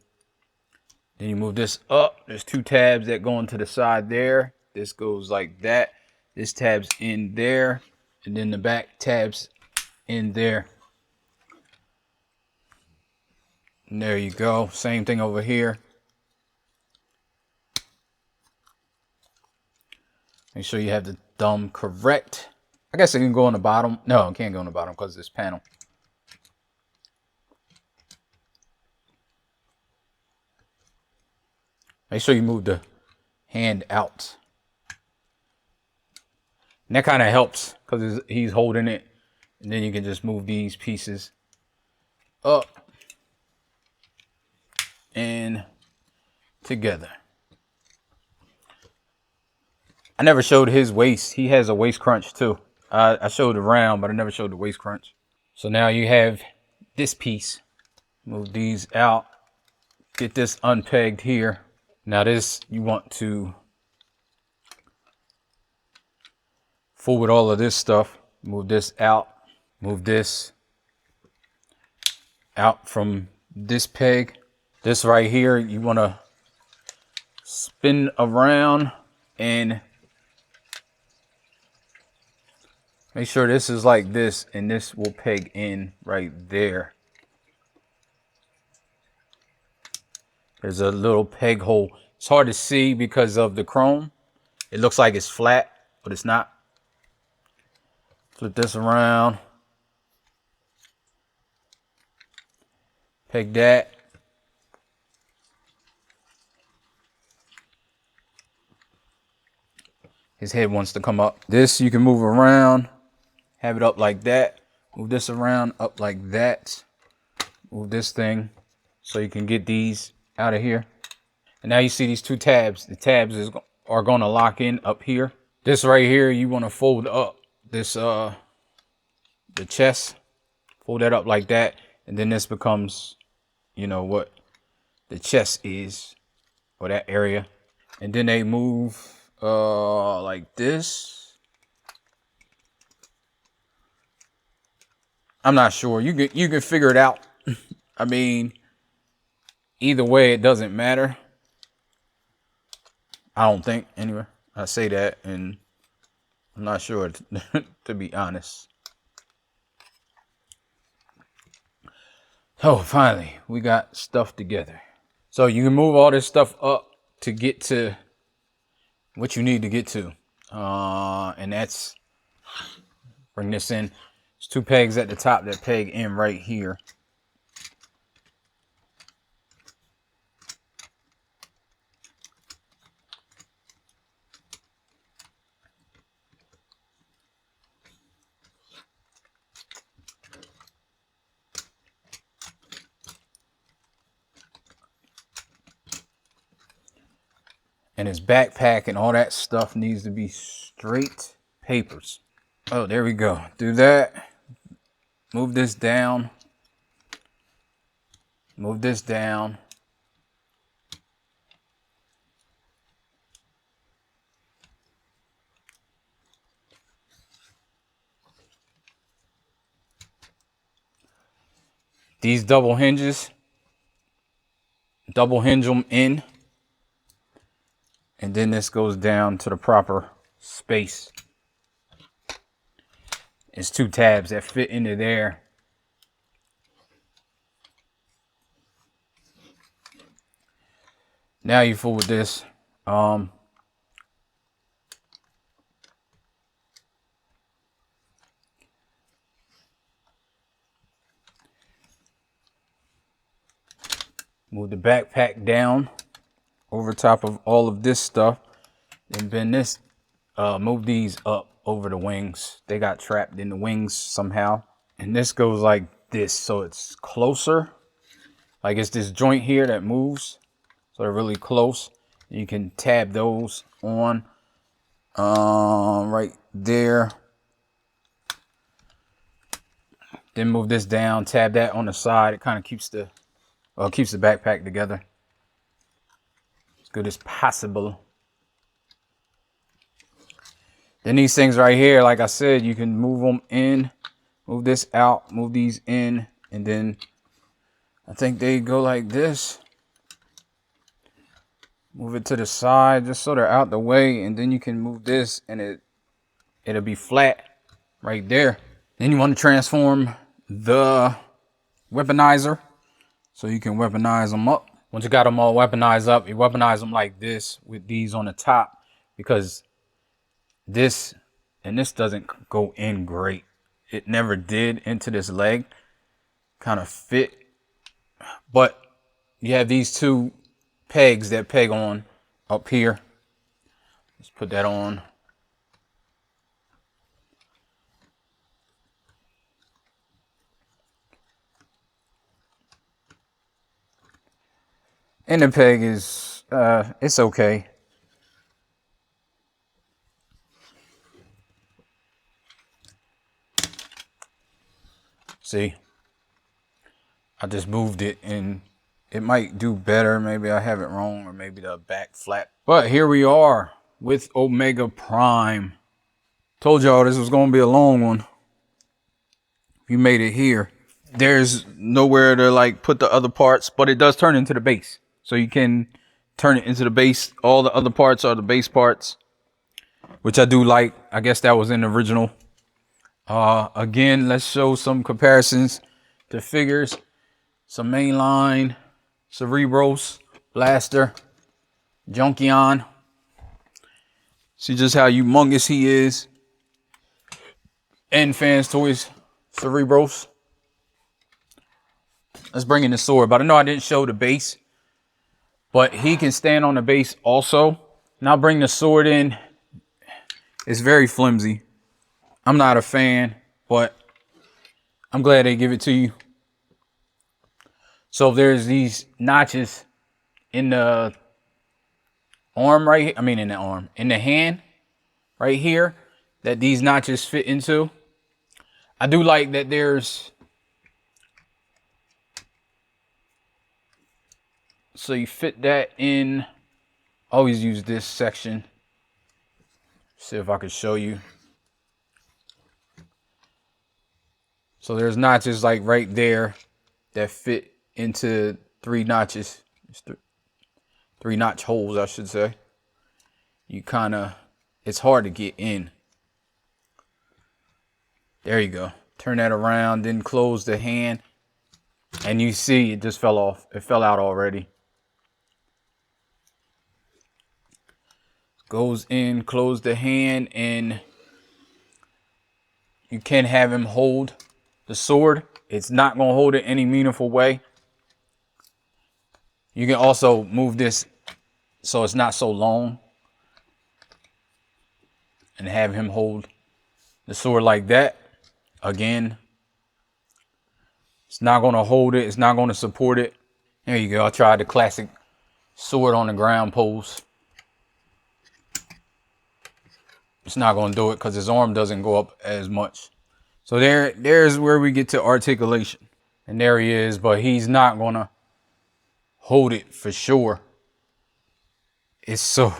[SPEAKER 1] Then you move this up. There's two tabs that go into the side there. This goes like that. This tabs in there. And then the back tabs in there. And there you go. Same thing over here. Make sure you have the thumb correct. I guess it can go on the bottom. No, it can't go on the bottom because of this panel. Make sure you move the hand out. And that kind of helps because he's holding it. And then you can just move these pieces up and together. I never showed his waist. He has a waist crunch too. I showed around, but I never showed the waist crunch. So now you have this piece. Move these out. Get this unpegged here. Now this, you want to fool with all of this stuff. Move this out. Move this out from this peg. This right here, you want to spin around and make sure this is like this, and this will peg in right there. There's a little peg hole. It's hard to see because of the chrome. It looks like it's flat, but it's not. Flip this around. Peg that. His head wants to come up. This you can move around. Have it up like that. Move this around, up like that. Move this thing so you can get these out of here. And now you see these two tabs. The tabs are going to lock in up here. This right here, you want to fold up this the chest. Fold that up like that, and then this becomes, you know, what the chest is, or that area. And then they move like this. I'm not sure. You can figure it out. I mean, either way, it doesn't matter. I don't think, anyway. I say that, and I'm not sure, to be honest. Oh, finally, we got stuff together. So you can move all this stuff up to get to what you need to get to. And that's, bring this in. There's two pegs at the top that peg in right here. And his backpack and all that stuff needs to be straight papers. Oh, there we go. Do that. Move this down. Move this down. These double hinges, double hinge them in. And then this goes down to the proper space. It's two tabs that fit into there. Now you fool with this. Move the backpack down over top of all of this stuff. Then bend this, move these up over the wings. They got trapped in the wings somehow. And this goes like this, so it's closer. Like it's this joint here that moves. So they're really close. You can tab those on right there. Then move this down, tab that on the side. It kind of keeps the backpack together as good as possible. Then these things right here, like I said, you can move them in, move this out, move these in, and then I think they go like this. Move it to the side just so they're out the way, and then you can move this and it'll be flat right there. Then you want to transform the weaponizer so you can weaponize them up. Once you got them all weaponized up, you weaponize them like this with these on the top, because this and this doesn't go in great. It never did into this leg. Kind of fit. But you have these two pegs that peg on up here. Let's put that on. And the peg is, it's okay. See, I just moved it and it might do better. Maybe I have it wrong, or maybe the back flat. But here we are with Omega Prime. Told y'all this was going to be a long one. You made it here. There's nowhere to like put the other parts, but it does turn into the base. So you can turn it into the base. All the other parts are the base parts, which I do like. I guess that was in the original. Again, let's show some comparisons to figures. Some mainline, Cerebros, Blaster, Junkion. See just how humongous he is. And Fans Toys, Cerebros. Let's bring in the sword. But I know I didn't show the base, but he can stand on the base also. Now bring the sword in. It's very flimsy. I'm not a fan, but I'm glad they give it to you. So there's these notches in the arm right, in the hand right here that these notches fit into. I do like that there's, so you fit that in. Always use this section. See if I can show you. So there's notches like right there that fit into 3 notches. Three notch holes, I should say. You kind of, it's hard to get in. There you go. Turn that around, then close the hand. And you see it just fell off. It fell out already. Goes in, close the hand, and you can have him hold the sword. It's not going to hold it any meaningful way. You can also move this so it's not so long and have him hold the sword like that. Again, it's not going to hold it. It's not going to support it. There you go. I tried the classic sword on the ground pose. It's not going to do it because his arm doesn't go up as much. So there's where we get to articulation. And there he is, but he's not going to hold it for sure. It's so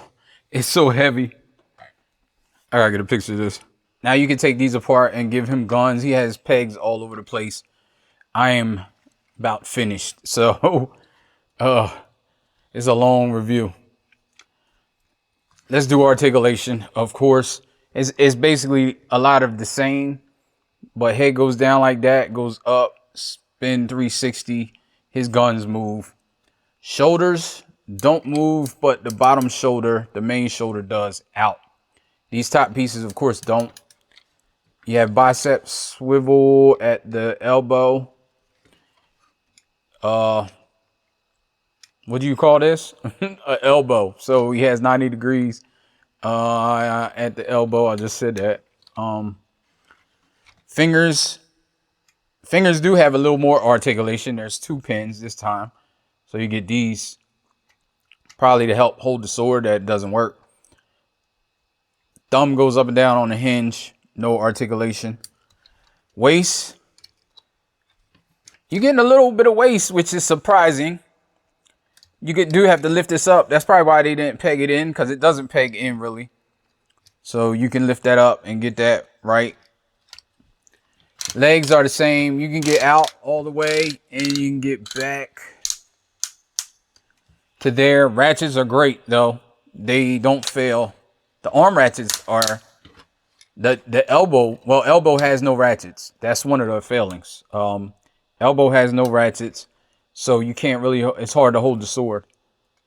[SPEAKER 1] heavy. I gotta get a picture of this. Now you can take these apart and give him guns. He has pegs all over the place. I am about finished. So it's a long review. Let's do articulation. Of course, it's basically a lot of the same, but head goes down like that, goes up, spin 360. His guns move. Shoulders don't move, but the bottom shoulder, the main shoulder, does out. These top pieces, of course, don't. You have bicep swivel at the elbow. What do you call this? An elbow. So he has 90 degrees at the elbow. I just said that. Fingers do have a little more articulation. There's 2 pins this time. So you get these probably to help hold the sword. That doesn't work. Thumb goes up and down on the hinge. No articulation. Waist. You're getting a little bit of waist, which is surprising. You do have to lift this up. That's probably why they didn't peg it in, because it doesn't peg in really. So you can lift that up and get that right. Legs are the same. You can get out all the way and you can get back to there. Ratchets are great though. They don't fail. The arm ratchets are the elbow. Well, elbow has no ratchets. That's one of the failings. Elbow has no ratchets. So you can't really, it's hard to hold the sword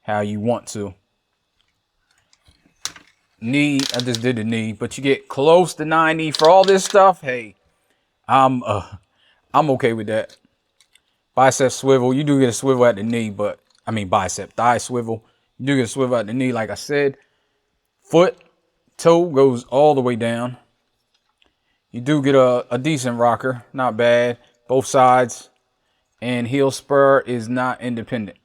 [SPEAKER 1] how you want to. Knee, I just did the knee, but you get close to 90 for all this stuff. Hey, I'm okay with that. Bicep swivel, you do get a swivel at the knee, but I mean bicep, thigh swivel. You do get a swivel at the knee, like I said. Foot, toe goes all the way down. You do get a decent rocker, not bad. Both sides. And heel spur is not independent.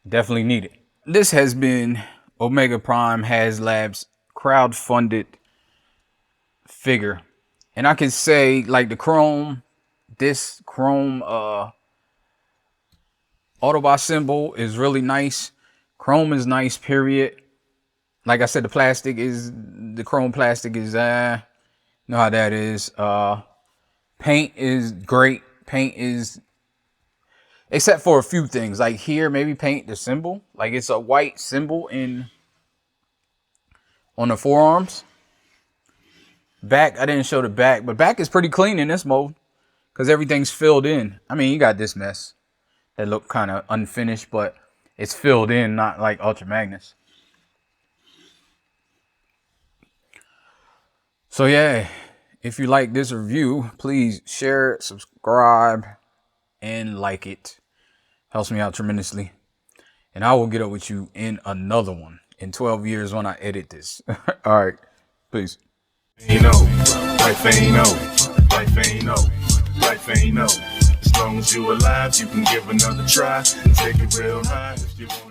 [SPEAKER 1] Definitely need it. This has been Omega Prime HasLab's crowd-funded figure. And I can say, like, the chrome, this chrome Autobot symbol is really nice. Chrome is nice, period. Like I said, the chrome plastic is, you know how that is. Paint is great. Paint is, except for a few things, like here, maybe paint the symbol, like it's a white symbol on the forearms. Back, I didn't show the back, but back is pretty clean in this mode because everything's filled in. I mean, you got this mess that look kind of unfinished, but it's filled in, not like Ultra Magnus. So yeah. If you like this review, please share, subscribe, and like it. Helps me out tremendously. And I will get up with you in another one in 12 years when I edit this. All right. Peace.
[SPEAKER 3] Life ain't no. Life ain't no. Life ain't no. It's long as you alive, you can give another try and take it real high if you want.